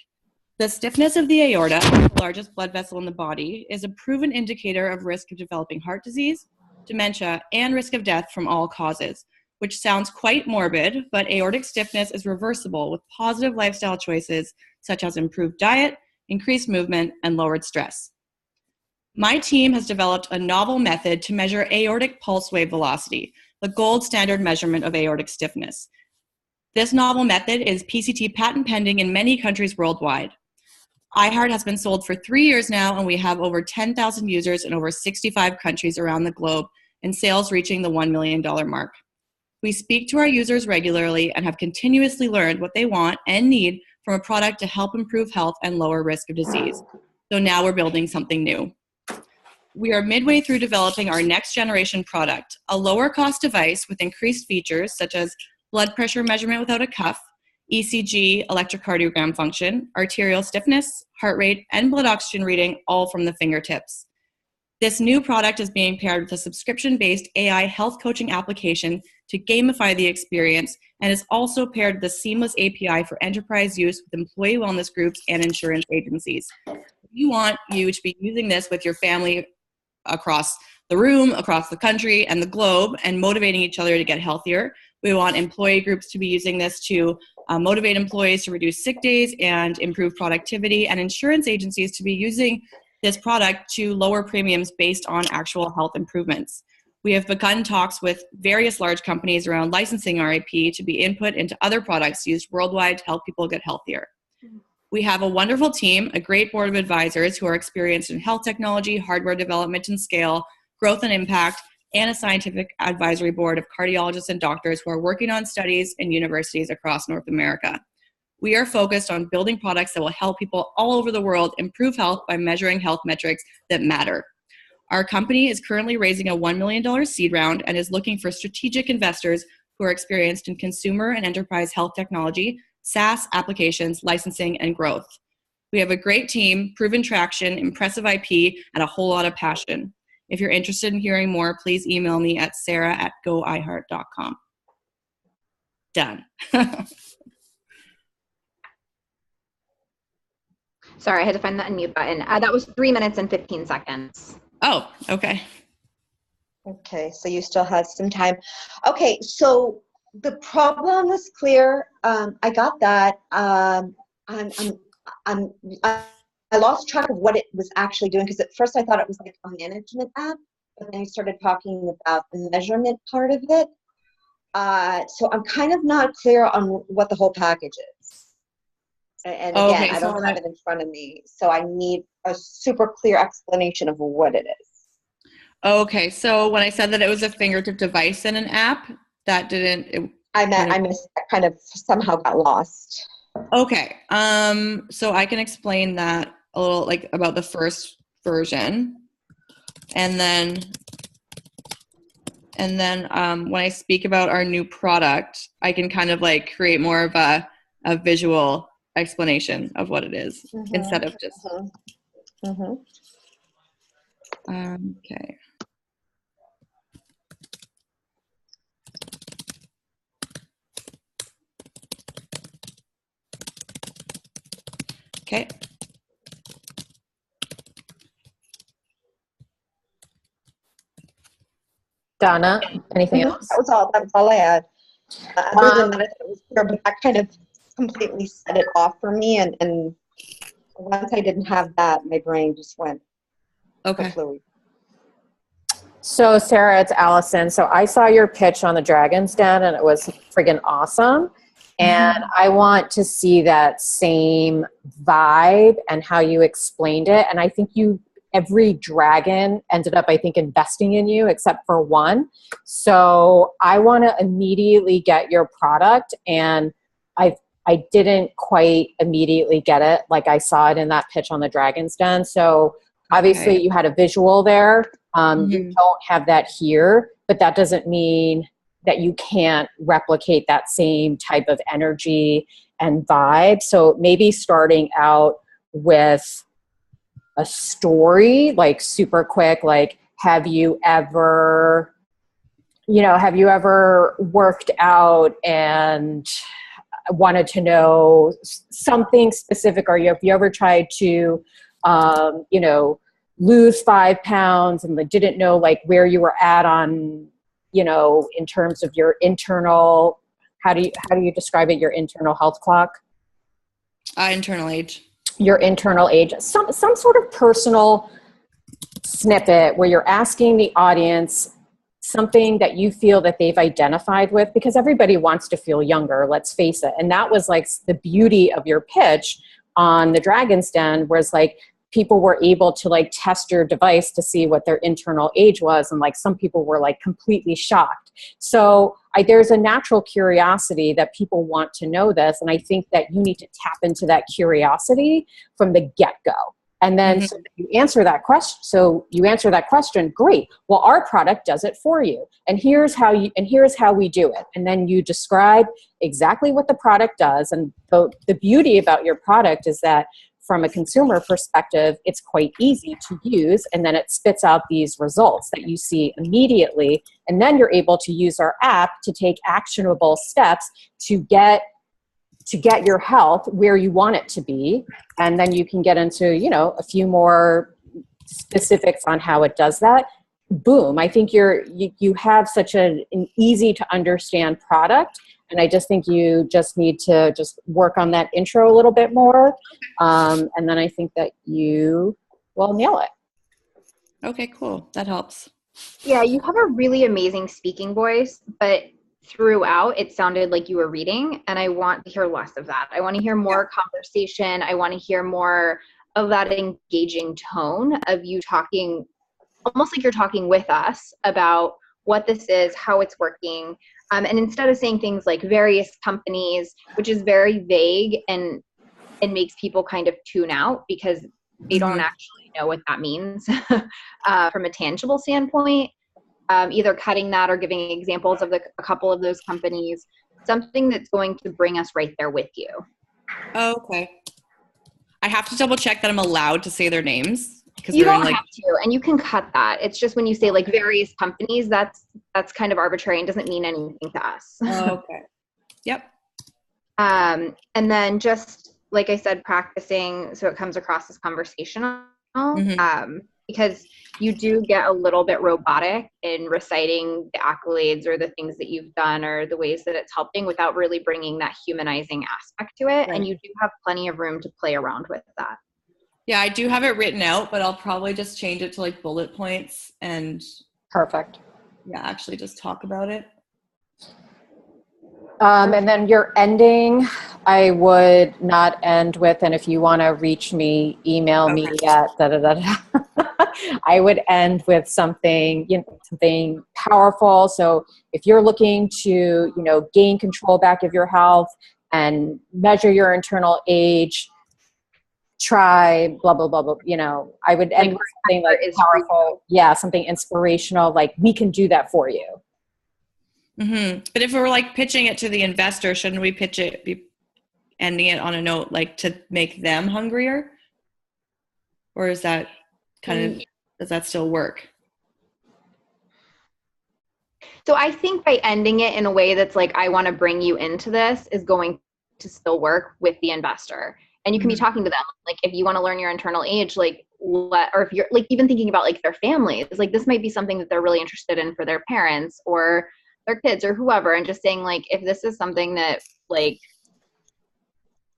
The stiffness of the aorta, the largest blood vessel in the body, is a proven indicator of risk of developing heart disease, dementia, and risk of death from all causes, which sounds quite morbid, but aortic stiffness is reversible with positive lifestyle choices such as improved diet, increased movement, and lowered stress. My team has developed a novel method to measure aortic pulse wave velocity, the gold standard measurement of aortic stiffness. This novel method is PCT patent pending in many countries worldwide. iHeart has been sold for 3 years now, and we have over 10,000 users in over 65 countries around the globe, and sales reaching the $1 million mark. We speak to our users regularly and have continuously learned what they want and need from a product to help improve health and lower risk of disease. So now we're building something new. We are midway through developing our next generation product, a lower cost device with increased features such as blood pressure measurement without a cuff, ECG, electrocardiogram function, arterial stiffness, heart rate, and blood oxygen reading, all from the fingertips. This new product is being paired with a subscription-based AI health coaching application to gamify the experience, and is also paired with a seamless API for enterprise use with employee wellness groups and insurance agencies. We want you to be using this with your family across the room, across the country, and the globe, and motivating each other to get healthier. We want employee groups to be using this to motivate employees to reduce sick days and improve productivity, and insurance agencies to be using this product to lower premiums based on actual health improvements. We have begun talks with various large companies around licensing our IP to be input into other products used worldwide to help people get healthier. We have a wonderful team, a great board of advisors who are experienced in health technology, hardware development and scale, growth and impact, and a scientific advisory board of cardiologists and doctors who are working on studies in universities across North America. We are focused on building products that will help people all over the world improve health by measuring health metrics that matter. Our company is currently raising a $1 million seed round and is looking for strategic investors who are experienced in consumer and enterprise health technology, SaaS applications, licensing, and growth. We have a great team, proven traction, impressive IP, and a whole lot of passion. If you're interested in hearing more, please email me at sarah@goiheart.com. Done. Sorry, I had to find the unmute button. That was 3 minutes and 15 seconds. Oh, okay. Okay, so you still have some time. Okay, so the problem was clear. I got that. I lost track of what it was actually doing, because at first I thought it was like a management app, but then you started talking about the measurement part of it. So I'm kind of not clear on what the whole package is. And again, Okay, I don't have it in front of me, so I need a super clear explanation of what it is. Okay, so when I said that it was a fingertip device and an app, that didn't. I missed that, kind of somehow got lost. Okay, so I can explain that a little, like about the first version, and then when I speak about our new product, I can kind of like create more of a visual explanation of what it is instead of just. Okay. Okay. Donna, anything else? That was all I had. Other than that, it was clear, but that kind of completely set it off for me. And once I didn't have that, my brain just went fluid. So Sarah, it's Allison. So I saw your pitch on the Dragon's Den and it was friggin' awesome. And I want to see that same vibe and how you explained it. And I think every dragon ended up, I think, investing in you except for one. So I want to immediately get your product, and I didn't quite immediately get it like I saw it in that pitch on the Dragon's Den. So Obviously, Okay. you had a visual there. You Mhm. don't have that here, but that doesn't mean that you can't replicate that same type of energy and vibe. So maybe starting out with a story, like super quick, like, have you ever worked out and wanted to know something specific? Or have you ever tried to, lose 5 pounds and like didn't know like where you were at on, in terms of your internal, how do you describe it? Your internal health clock, Internal age. your internal age, some sort of personal snippet where you're asking the audience something that you feel that they've identified with, because everybody wants to feel younger, let's face it. And that was like the beauty of your pitch on the Dragon's Den, was like people were able to like test your device to see what their internal age was, and like some people were like completely shocked. So there's a natural curiosity that people want to know this, and I think that you need to tap into that curiosity from the get-go. And then so you answer that question. Great. Well, our product does it for you. And here's how we do it. And then you describe exactly what the product does. And the beauty about your product is that from a consumer perspective, it's quite easy to use. And then it spits out these results that you see immediately. And then you're able to use our app to take actionable steps to get your health where you want it to be. And then you can get into, a few more specifics on how it does that. Boom. I think you have such an easy to understand product. And I just think you just need to just work on that intro a little bit more. And then I think that you will nail it. Okay, cool. That helps. Yeah, you have a really amazing speaking voice, but throughout it sounded like you were reading, and I want to hear less of that. I want to hear more conversation. I want to hear more of that engaging tone of you talking almost like you're talking with us about what this is, how it's working. And instead of saying things like various companies, which is very vague and it makes people kind of tune out because they don't actually know what that means from a tangible standpoint. Either cutting that or giving examples of a couple of those companies, something that's going to bring us right there with you. Oh, okay. I have to double check that I'm allowed to say their names. You don't have to, and you can cut that. It's just when you say like various companies, that's kind of arbitrary and doesn't mean anything to us. Oh, okay. Yep. And then just like I said, practicing so it comes across as conversational. Because you do get a little bit robotic in reciting the accolades or the things that you've done or the ways that it's helping without really bringing that humanizing aspect to it. Right. And you do have plenty of room to play around with that. Yeah, I do have it written out, but I'll probably just change it to like bullet points and perfect. Yeah, actually just talk about it. And then your ending, I would not end with, and if you want to reach me, email me at da-da-da-da. I would end with something, something powerful. So if you're looking to, gain control back of your health and measure your internal age, try blah, blah, blah, blah. I would end with something like powerful. Yeah, something inspirational, like we can do that for you. But if we're like pitching it to the investor, shouldn't we be ending it on a note like to make them hungrier? Or is that does that still work? So I think by ending it in a way that's like, I want to bring you into this is going to still work with the investor. And you can be talking to them. Like if you want to learn your internal age, like or if you're like even thinking about like their families, like this might be something that they're really interested in for their parents or their kids or whoever, and just saying like, if this is something that like,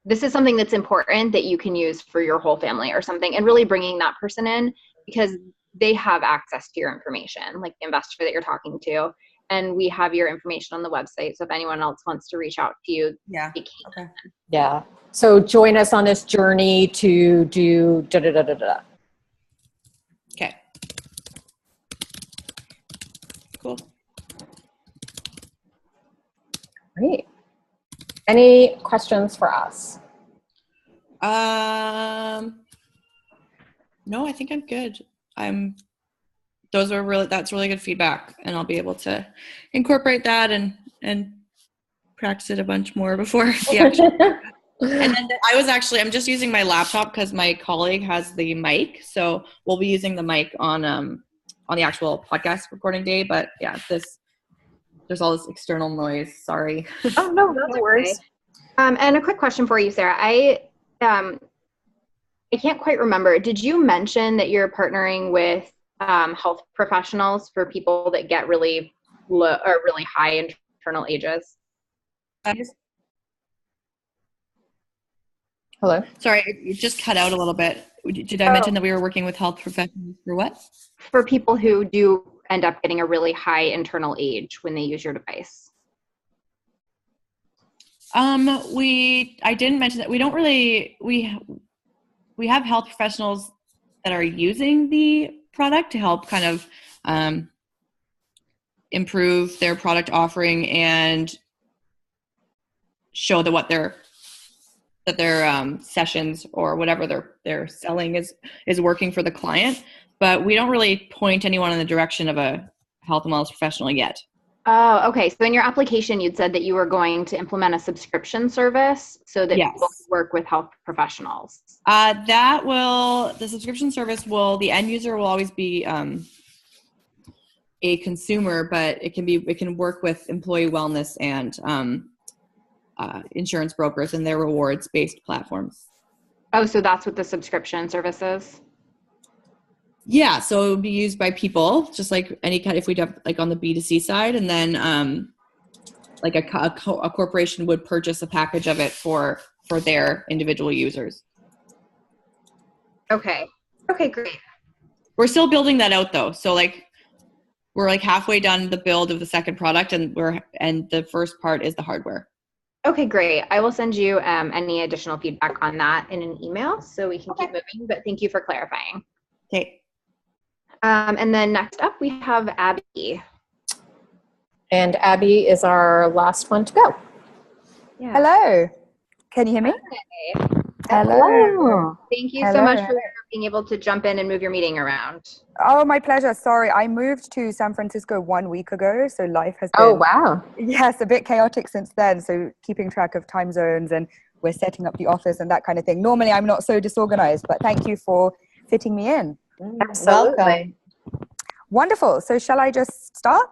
this is something that's important that you can use for your whole family or something, and really bringing that person in because they have access to your information, like the investor that you're talking to. And we have your information on the website. So if anyone else wants to reach out to you, they can. Okay. Yeah. So join us on this journey to do da-da-da-da-da. Okay. Cool. Great. Any questions for us? No, I think I'm good. That's really good feedback, and I'll be able to incorporate that and practice it a bunch more before the actual. And then I'm just using my laptop because my colleague has the mic, so we'll be using the mic on the actual podcast recording day. But yeah, there's all this external noise. Sorry. Oh no, no worries. And a quick question for you, Sarah. I can't quite remember. Did you mention that you're partnering with health professionals for people that get really low or really high internal ages? Hello? Sorry, it just cut out a little bit. Did I mention that we were working with health professionals for what? For people who do end up getting a really high internal age when they use your device. I didn't mention that. We don't really, we have health professionals that are using the product to help kind of improve their product offering and show that what their sessions or whatever they're selling is working for the client. But we don't really point anyone in the direction of a health and wellness professional yet. Oh, okay. So in your application, you'd said that you were going to implement a subscription service so that people can work with health professionals. The subscription service the end user will always be a consumer, but it can work with employee wellness and insurance brokers and their rewards-based platforms. Oh, so that's what the subscription service is? Yeah, so it would be used by people, just like any kind, if we have like on the B2C side, and then like a corporation would purchase a package of it for their individual users. Okay, great. We're still building that out though. So we're like halfway done the build of the second product, and the first part is the hardware. Okay, great. I will send you any additional feedback on that in an email so we can keep moving, but thank you for clarifying. Okay. And then next up we have Abby. And Abby is our last one to go. Yeah. Hello. Can you hear me? Hi. Hello. Thank you so much for being able to jump in and move your meeting around. Oh, my pleasure. Sorry, I moved to San Francisco 1 week ago, so life has been... Oh, wow. Yes, a bit chaotic since then, so keeping track of time zones, and we're setting up the office and that kind of thing. Normally, I'm not so disorganized, but thank you for fitting me in. Absolutely. Welcome. Wonderful. So shall I just start?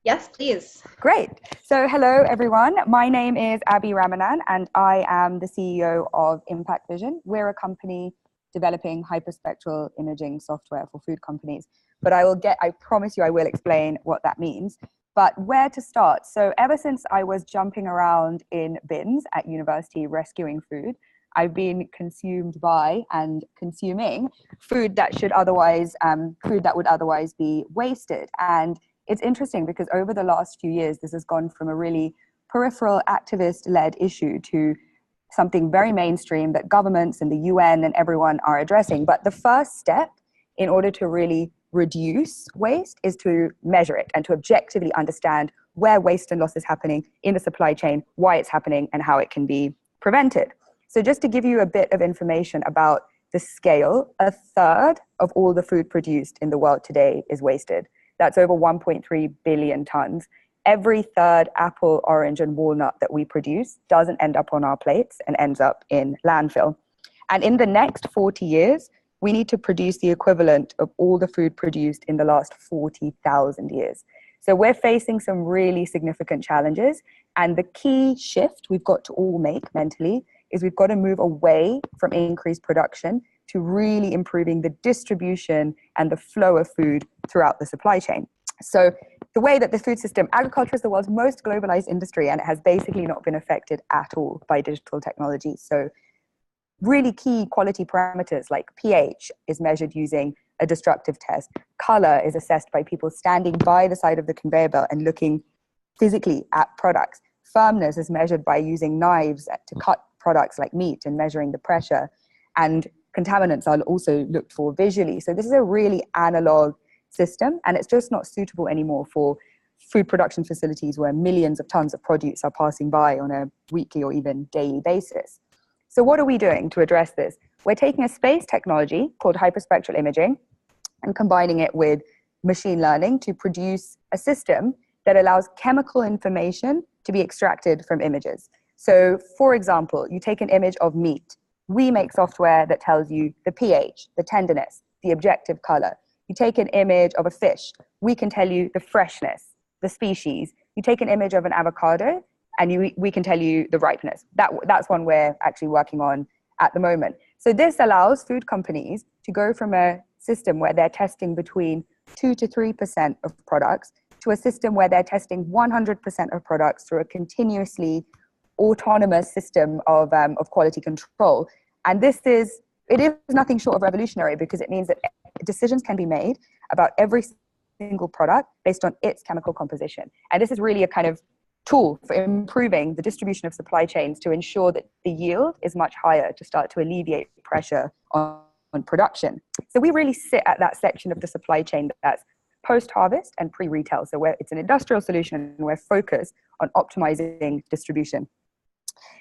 Yes, please. Great. So hello, everyone. My name is Abby Ramanan, and I am the CEO of Impact Vision. We're a company developing hyperspectral imaging software for food companies. But I promise you I will explain what that means. But where to start? So ever since I was jumping around in bins at university rescuing food, I've been consumed by and consuming food that would otherwise be wasted. And it's interesting because over the last few years, this has gone from a really peripheral activist-led issue to something very mainstream that governments and the UN and everyone are addressing. But the first step in order to really reduce waste is to measure it and to objectively understand where waste and loss is happening in the supply chain, why it's happening, and how it can be prevented. So just to give you a bit of information about the scale, 1/3 of all the food produced in the world today is wasted. That's over 1.3 billion tons. Every third apple, orange, and walnut that we produce doesn't end up on our plates and ends up in landfill. And in the next 40 years, we need to produce the equivalent of all the food produced in the last 40,000 years. So we're facing some really significant challenges. And the key shift we've got to all make mentally is we've got to move away from increased production to really improving the distribution and the flow of food throughout the supply chain. So the way that the food system, agriculture is the world's most globalized industry, and it has basically not been affected at all by digital technology. So really key quality parameters like pH is measured using a destructive test. Color is assessed by people standing by the side of the conveyor belt and looking physically at products. Firmness is measured by using knives to cut products like meat and measuring the pressure. And contaminants are also looked for visually. So this is a really analog system, and it's just not suitable anymore for food production facilities where millions of tons of produce are passing by on a weekly or even daily basis. So what are we doing to address this? we're taking a space technology called hyperspectral imaging and combining it with machine learning to produce a system that allows chemical information to be extracted from images. So, for example, you take an image of meat. We make software that tells you the pH, the tenderness, the objective color. You take an image of a fish. We can tell you the freshness, the species. You take an image of an avocado, and we can tell you the ripeness. That's one we're actually working on at the moment. So this allows food companies to go from a system where they're testing between 2 to 3% of products to a system where they're testing 100% of products through a continuously autonomous system of quality control. And it is nothing short of revolutionary, because it means that decisions can be made about every single product based on its chemical composition. And this is really a kind of tool for improving the distribution of supply chains to ensure that the yield is much higher, to start to alleviate pressure on production. So we really sit at that section of the supply chain that's post-harvest and pre-retail. So it's an industrial solution, and we're focused on optimizing distribution.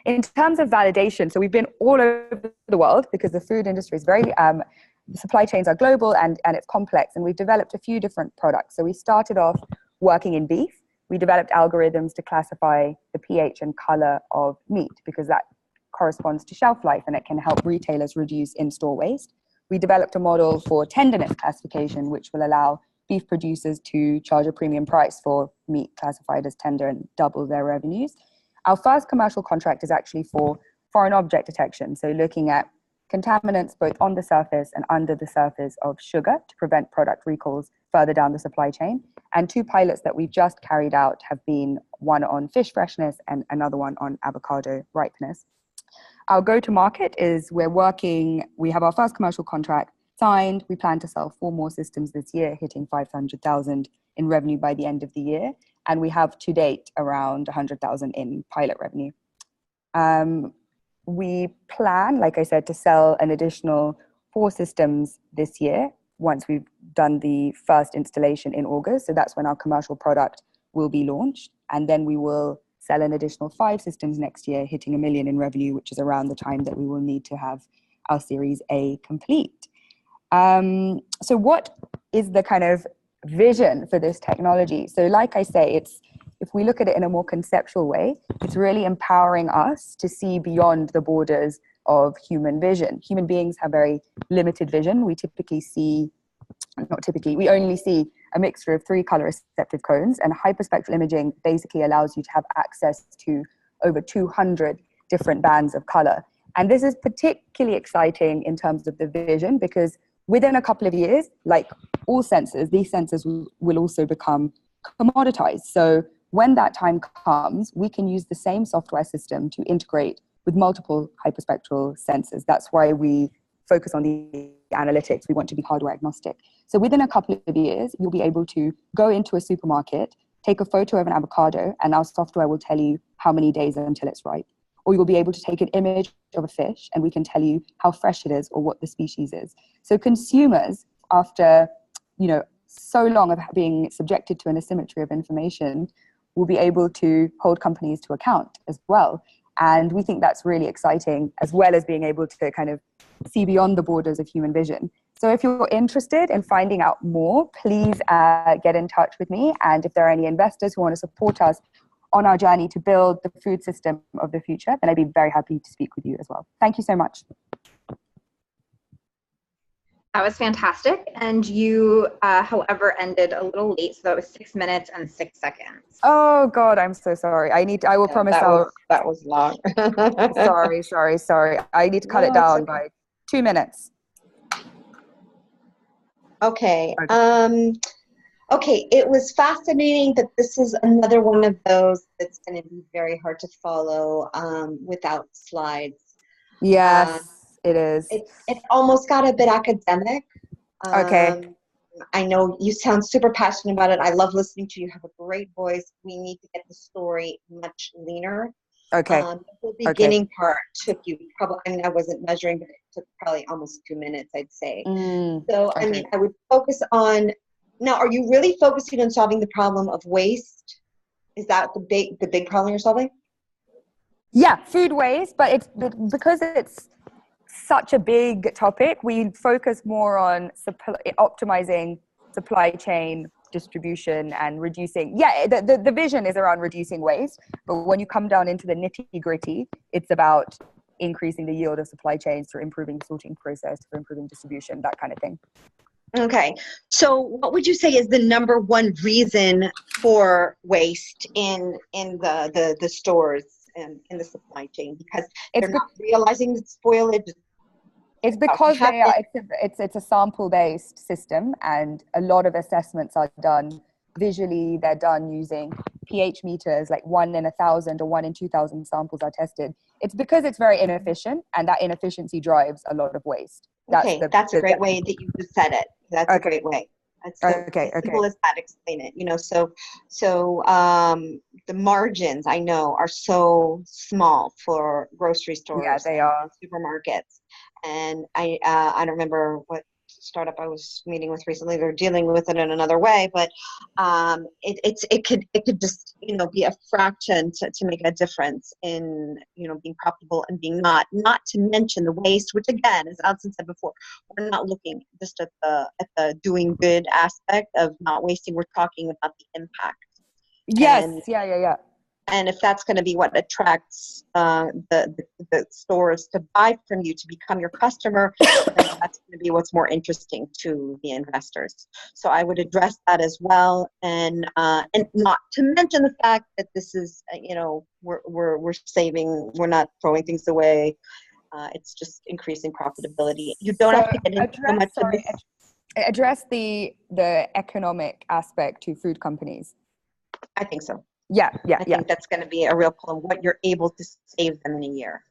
In terms of validation, so we've been all over the world, because the food industry is very, the supply chains are global and it's complex, and we've developed a few different products. So we started off working in beef. We developed algorithms to classify the pH and color of meat, because that corresponds to shelf life and it can help retailers reduce in-store waste. We developed a model for tenderness classification, which will allow beef producers to charge a premium price for meat classified as tender and double their revenues. Our first commercial contract is actually for foreign object detection, so looking at contaminants both on the surface and under the surface of sugar to prevent product recalls further down the supply chain. And 2 pilots that we've just carried out have been one on fish freshness and another one on avocado ripeness. Our go-to-market is we have our first commercial contract signed. We plan to sell 4 more systems this year, hitting 500,000 in revenue by the end of the year. And we have to date around 100,000 in pilot revenue. We plan, like I said, to sell an additional 4 systems this year once we've done the first installation in August. So that's when our commercial product will be launched. And then we will sell an additional 5 systems next year, hitting $1 million in revenue, which is around the time that we will need to have our Series A complete. So what is the kind of vision for this technology? So like I say, if we look at it in a more conceptual way, it's really empowering us to see beyond the borders of human vision. Human beings have very limited vision. We only see a mixture of 3 color receptive cones, and hyperspectral imaging basically allows you to have access to over 200 different bands of color. And this is particularly exciting in terms of the vision, because within a couple of years, like all sensors, these sensors will also become commoditized. So when that time comes, we can use the same software system to integrate with multiple hyperspectral sensors. That's why we focus on the analytics. We want to be hardware agnostic. So within a couple of years, you'll be able to go into a supermarket, take a photo of an avocado, and our software will tell you how many days until it's ripe. Or you'll be able to take an image of a fish, and we can tell you how fresh it is or what the species is. So consumers, after so long of being subjected to an asymmetry of information, will be able to hold companies to account as well. And we think that's really exciting, as well as being able to kind of see beyond the borders of human vision. So if you're interested in finding out more, please get in touch with me. And if there are any investors who want to support us on our journey to build the food system of the future, then I'd be very happy to speak with you as well. Thank you so much. That was fantastic. And you, however, ended a little late. So that was 6 minutes and 6 seconds. Oh God, I'm so sorry. I will promise that was long. Sorry. I need to cut it down by 2 minutes. Okay. Okay, it was fascinating, but this is another one of those that's going to be very hard to follow without slides. Yes, it is. It's almost got a bit academic. Okay. I know you sound super passionate about it. I love listening to you. You have a great voice. We need to get the story much leaner. Okay. The beginning part took you probably, I wasn't measuring, but it took probably almost 2 minutes, I'd say. So, okay. I would focus on, now, are you really focusing on solving the problem of waste? Is that the big problem you're solving? Yeah, food waste, but because it's such a big topic. We focus more on optimizing supply chain distribution and reducing. Yeah, the vision is around reducing waste, but when you come down into the nitty gritty, it's about increasing the yield of supply chains through improving the sorting process, for improving distribution, that kind of thing. Okay, so what would you say is the number one reason for waste in the stores and in the supply chain? Because they're not realizing the spoilage. It's because it's a sample-based system, and a lot of assessments are done visually. They're done using pH meters, like 1 in 1,000 or 1 in 2,000 samples are tested. It's because it's very inefficient, and that inefficiency drives a lot the that's a great way that you just said it. That's a great way. That's simple as that. Explain it. So the margins I know are so small for grocery stores. Yeah, they are. Supermarkets, and I don't remember what startup I was meeting with recently. They're dealing with it in another way, but it could just be a fraction to make a difference in being profitable and being not to mention the waste, which again, as Alison said before, we're not looking just at the doing good aspect of not wasting. We're talking about the impact. Yes. Yeah. And if that's going to be what attracts the stores to buy from you, to become your customer, then that's going to be what's more interesting to the investors. So I would address that as well, and not to mention the fact that this is, we're saving, we're not throwing things away. It's just increasing profitability. You don't have to get into so much of this. Address the economic aspect to food companies. I think so. I think that's going to be a real problem, what you're able to save them in a year.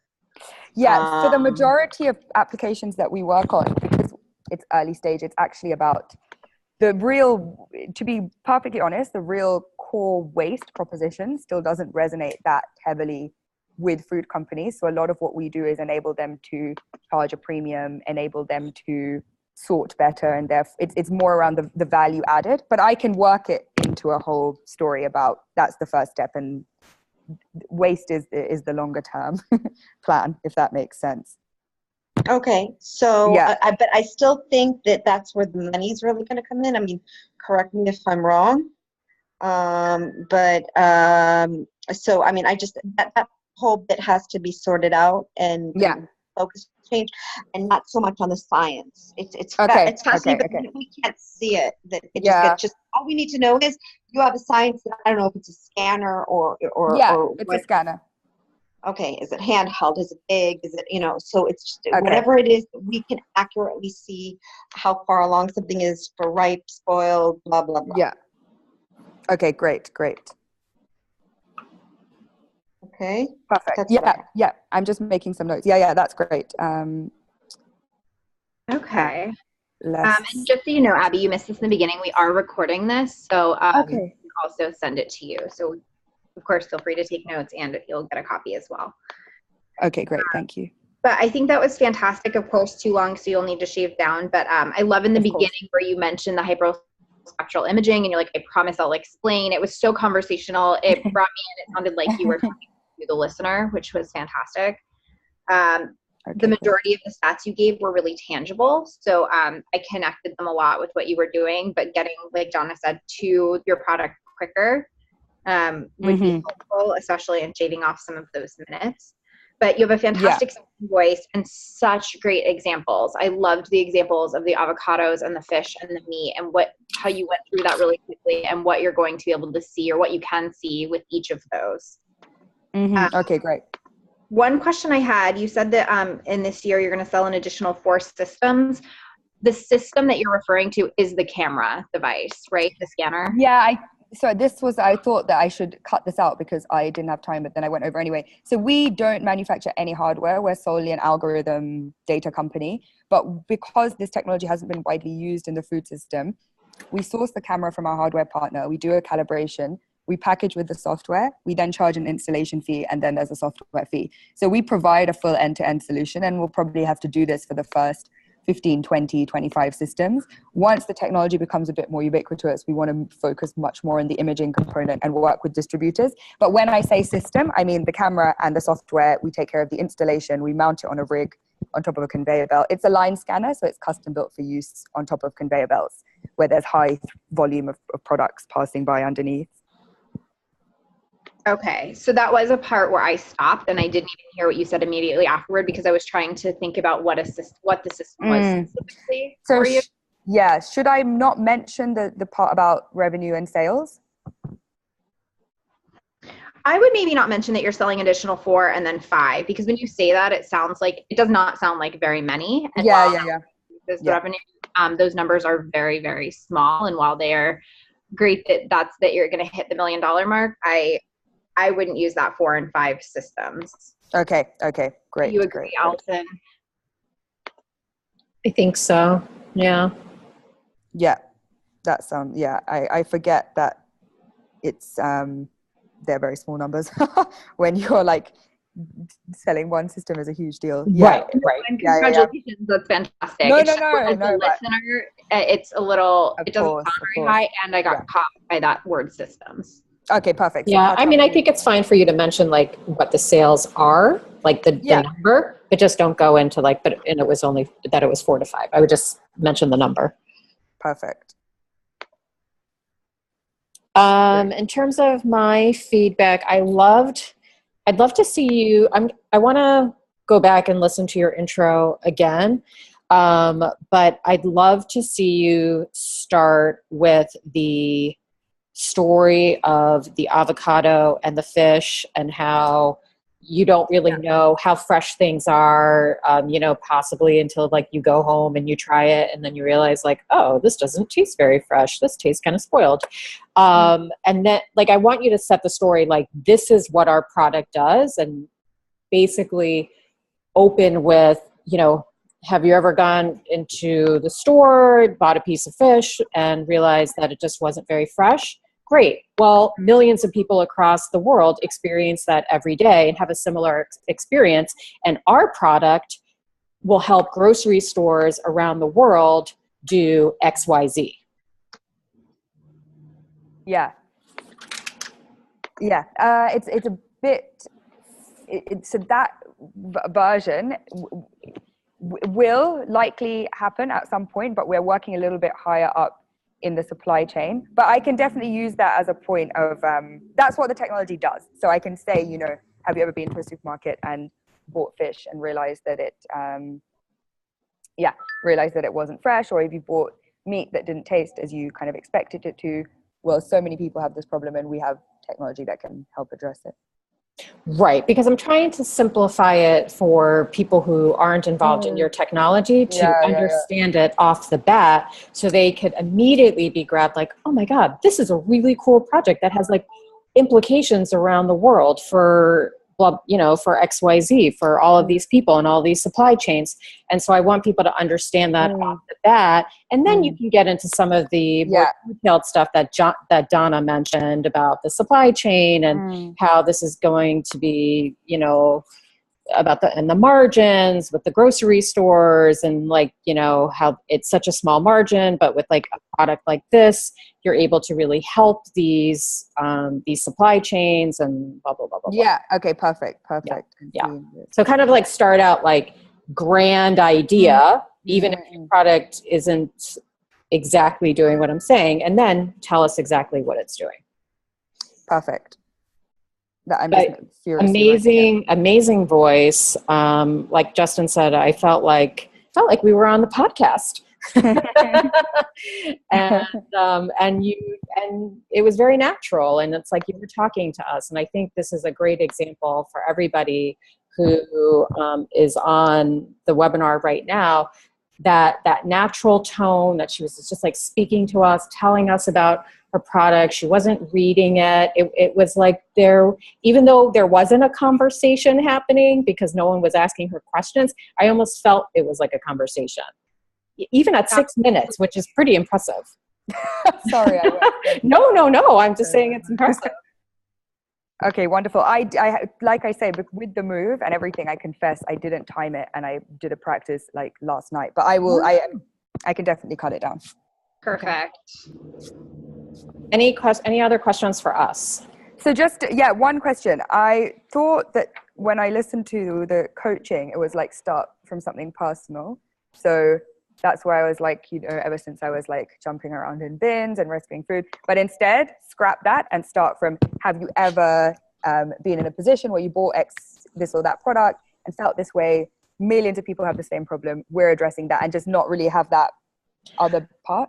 Yeah, for the majority of applications that we work on, because it's early stage, it's actually about to be perfectly honest, the real core waste proposition still doesn't resonate that heavily with food companies. So a lot of what we do is enable them to charge a premium, enable them to sort better, and it's more around the value added. But I can work it into a whole story about that's the first step, and waste is the longer term plan, if that makes sense. Okay, so but I still think that's where the money's really going to come in. I mean, correct me if I'm wrong, so I mean, I just that whole bit has to be sorted out and focus change, and not so much on the science. It's fascinating, but we can't see it. That it just all we need to know is you have a science. I don't know if it's a scanner or it's a scanner. Okay, is it handheld? Is it big? Is it so it's just whatever it is, we can accurately see how far along something is for ripe, spoiled, blah blah blah. Yeah. Okay, great. Okay. Perfect. Yeah. I'm just making some notes. Yeah, that's great. Okay. And just so you know, Abby, you missed this in the beginning. We are recording this, so we can also send it to you. So, of course, feel free to take notes, and you'll get a copy as well. Okay, great. Thank you. But I think that was fantastic. Of course, too long, so you'll need to shave down. But I love in the beginning where you mentioned the hyperspectral imaging, and you're like, I promise I'll explain. It was so conversational. It brought me in. It sounded like you were talking to the listener, which was fantastic. The majority of the stats you gave were really tangible. So I connected them a lot with what you were doing, but getting, like Donna said, to your product quicker would be helpful, especially in shaving off some of those minutes. But you have a fantastic voice and such great examples. I loved the examples of the avocados and the fish and the meat, and how you went through that really quickly, and what you're going to be able to see, or what you can see with each of those. Okay, great. One question I had, you said that in this year you're going to sell an additional 4 systems. The system that you're referring to is the camera device, right? The scanner? Yeah, I thought that I should cut this out because I didn't have time, but then I went over anyway. So we don't manufacture any hardware. We're solely an algorithm data company. But because this technology hasn't been widely used in the food system, we source the camera from our hardware partner. We do a calibration. We package with the software. We then charge an installation fee, and then there's a software fee. So we provide a full end-to-end solution, and we'll probably have to do this for the first 15, 20, 25 systems. Once the technology becomes a bit more ubiquitous, we want to focus much more on the imaging component and work with distributors. But when I say system, I mean the camera and the software. We take care of the installation. We mount it on a rig on top of a conveyor belt. It's a line scanner, so it's custom built for use on top of conveyor belts where there's high volume of products passing by underneath. Okay, so that was a part where I stopped and I didn't even hear what you said immediately afterward because I was trying to think about what the system was specifically So for you. yeah, should I not mention the part about revenue and sales? I would maybe not mention that you're selling additional 4 and then 5 because when you say that, it does not sound like very many. And Yeah. Revenue, those numbers are very, very small. And while they are great that you're going to hit the $1 million mark, I wouldn't use that 4 and 5 systems. Okay, great. You agree, Allison? I think so. Yeah. Yeah, that sounds. Yeah, I forget that it's they're very small numbers when you're like selling one system is a huge deal. Right. And congratulations, that's fantastic. No, It's no, just no, as a listener, it's a little. It doesn't sound very high, and I got caught by that word systems. Okay, perfect. So Yeah, I mean, I think it's fine for you to mention like what the sales are, like the number, but just don't go into like, and it was only that it was 4 to 5. I would just mention the number. Perfect. In terms of my feedback, I'd love to see you. I want to go back and listen to your intro again. But I'd love to see you start with the story of the avocado and the fish and how you don't really know how fresh things are, possibly until like you go home and you try it and then you realize like, oh, this doesn't taste very fresh. This tastes kind of spoiled. And then like, I want you to set the story like this is what our product does and basically open with, have you ever gone into the store, bought a piece of fish and realized that it just wasn't very fresh? Great. Well, millions of people across the world experience that every day and have a similar experience. And our product will help grocery stores around the world do XYZ. Yeah. It's a bit, so that version will likely happen at some point, but we're working a little bit higher up in the supply chain. But I can definitely use that as a point of, that's what the technology does. So I can say, have you ever been to a supermarket and bought fish and realized that it wasn't fresh, or if you bought meat that didn't taste as you kind of expected it to. Well, so many people have this problem and we have technology that can help address it. Right, because I'm trying to simplify it for people who aren't involved in your technology to understand it off the bat so they could immediately be grabbed like, oh my God, this is a really cool project that has like implications around the world for XYZ, for all of these people and all these supply chains. And so I want people to understand that off the bat. And then you can get into some of the more detailed stuff that Donna mentioned about the supply chain and how this is going to be, about the margins with the grocery stores and like, how it's such a small margin, but with like a product like this, you're able to really help these supply chains and blah, blah, blah, blah. Yeah. Okay. Perfect. Yeah. So kind of like start out like grand idea, even if your product isn't exactly doing what I'm saying, and then tell us exactly what it's doing. Perfect. Amazing voice. Like Justin said, I felt like we were on the podcast. and it was very natural, and it's like you were talking to us. And I think this is a great example for everybody who is on the webinar right now, that natural tone that she was just like speaking to us, telling us about her product. She wasn't reading it. It was like even though there wasn't a conversation happening because no one was asking her questions, I almost felt it was like a conversation. Even at 6 minutes, which is pretty impressive. Sorry. No. I'm just saying it's impressive. Okay, wonderful. I like I say, with the move and everything, I confess I didn't time it, and I did a practice like last night. But I will. I can definitely cut it down. Perfect. Any other questions for us? So just, one question. I thought that when I listened to the coaching, it was like start from something personal. So that's why I was like, ever since I was like jumping around in bins and rescuing food, but instead scrap that and start from, have you ever been in a position where you bought this or that product and felt this way? Millions of people have the same problem. We're addressing that, and just not really have that other part.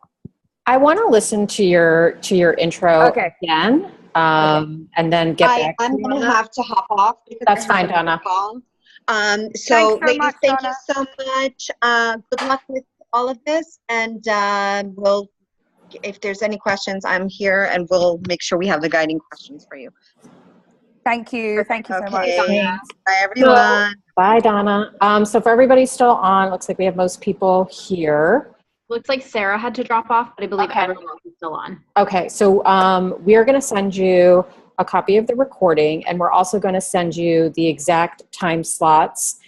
I want to listen to your intro again, and then get back. I'm going to have to hop off. Because that's fine, Donna. So, ladies, thank you so much. Good luck with all of this, and if there's any questions, I'm here, and we'll make sure we have the guiding questions for you. Thank you. Thank you so much. Thanks. Bye, everyone. Bye, Donna. So for everybody still on, looks like we have most people here. Looks like Sarah had to drop off, but I believe everyone else is still on. Okay, so we are going to send you a copy of the recording, and we're also going to send you the exact time slots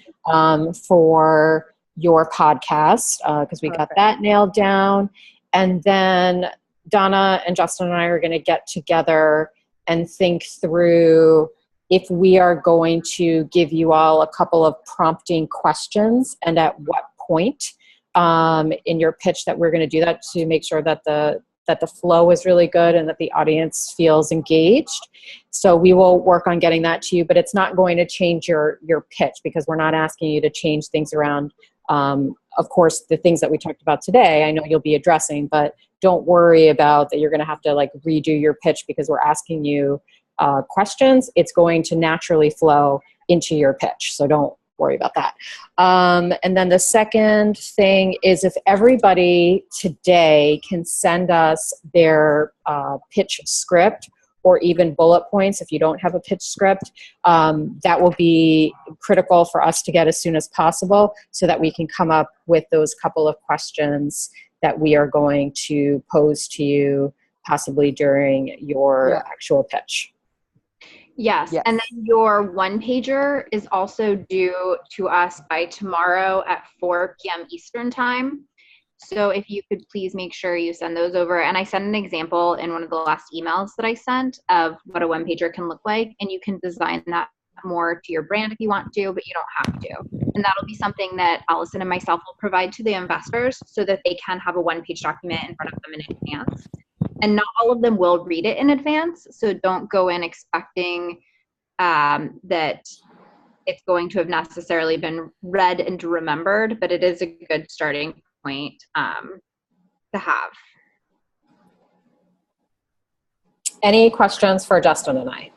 for your podcast, because we got that nailed down. And then Donna and Justin and I are going to get together and think through if we are going to give you all a couple of prompting questions, and at what point in your pitch that we're going to do that, to make sure that the flow is really good and that the audience feels engaged. So we will work on getting that to you, but it's not going to change your pitch, because we're not asking you to change things around. Of course, the things that we talked about today, I know you'll be addressing, but don't worry about that you're going to have to like redo your pitch because we're asking you questions. It's going to naturally flow into your pitch. So don't worry about that. And then the second thing is, if everybody today can send us their pitch script, or even bullet points if you don't have a pitch script, that will be critical for us to get as soon as possible, so that we can come up with those couple of questions that we are going to pose to you, possibly during your actual pitch. Yes. And then your one-pager is also due to us by tomorrow at 4 p.m. Eastern time. So if you could please make sure you send those over. And I sent an example in one of the last emails that I sent of what a one-pager can look like. And you can design that more to your brand if you want to, but you don't have to. And that'll be something that Allison and myself will provide to the investors, so that they can have a one-page document in front of them in advance. And not all of them will read it in advance. So don't go in expecting that it's going to have necessarily been read and remembered, but it is a good starting point to have. Any questions for Justin and I?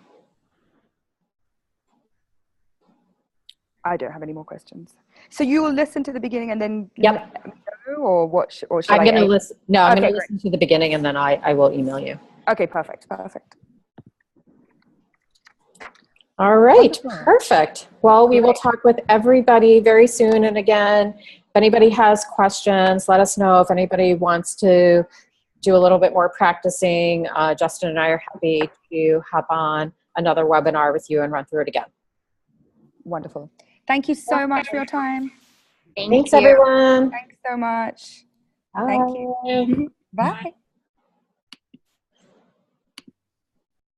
I don't have any more questions. So you will listen to the beginning and then Yep. Or what? Should I'm I going to listen. No, I'm Okay, going to listen to the beginning, and then I will email you. Okay, perfect. All right, perfect. Well, we will talk with everybody very soon. And again, if anybody has questions, let us know. If anybody wants to do a little bit more practicing, Justin and I are happy to hop on another webinar with you and run through it again. Wonderful. Thank you so much for your time. Thanks, everyone. Thanks so much. Bye. Thank you. Bye.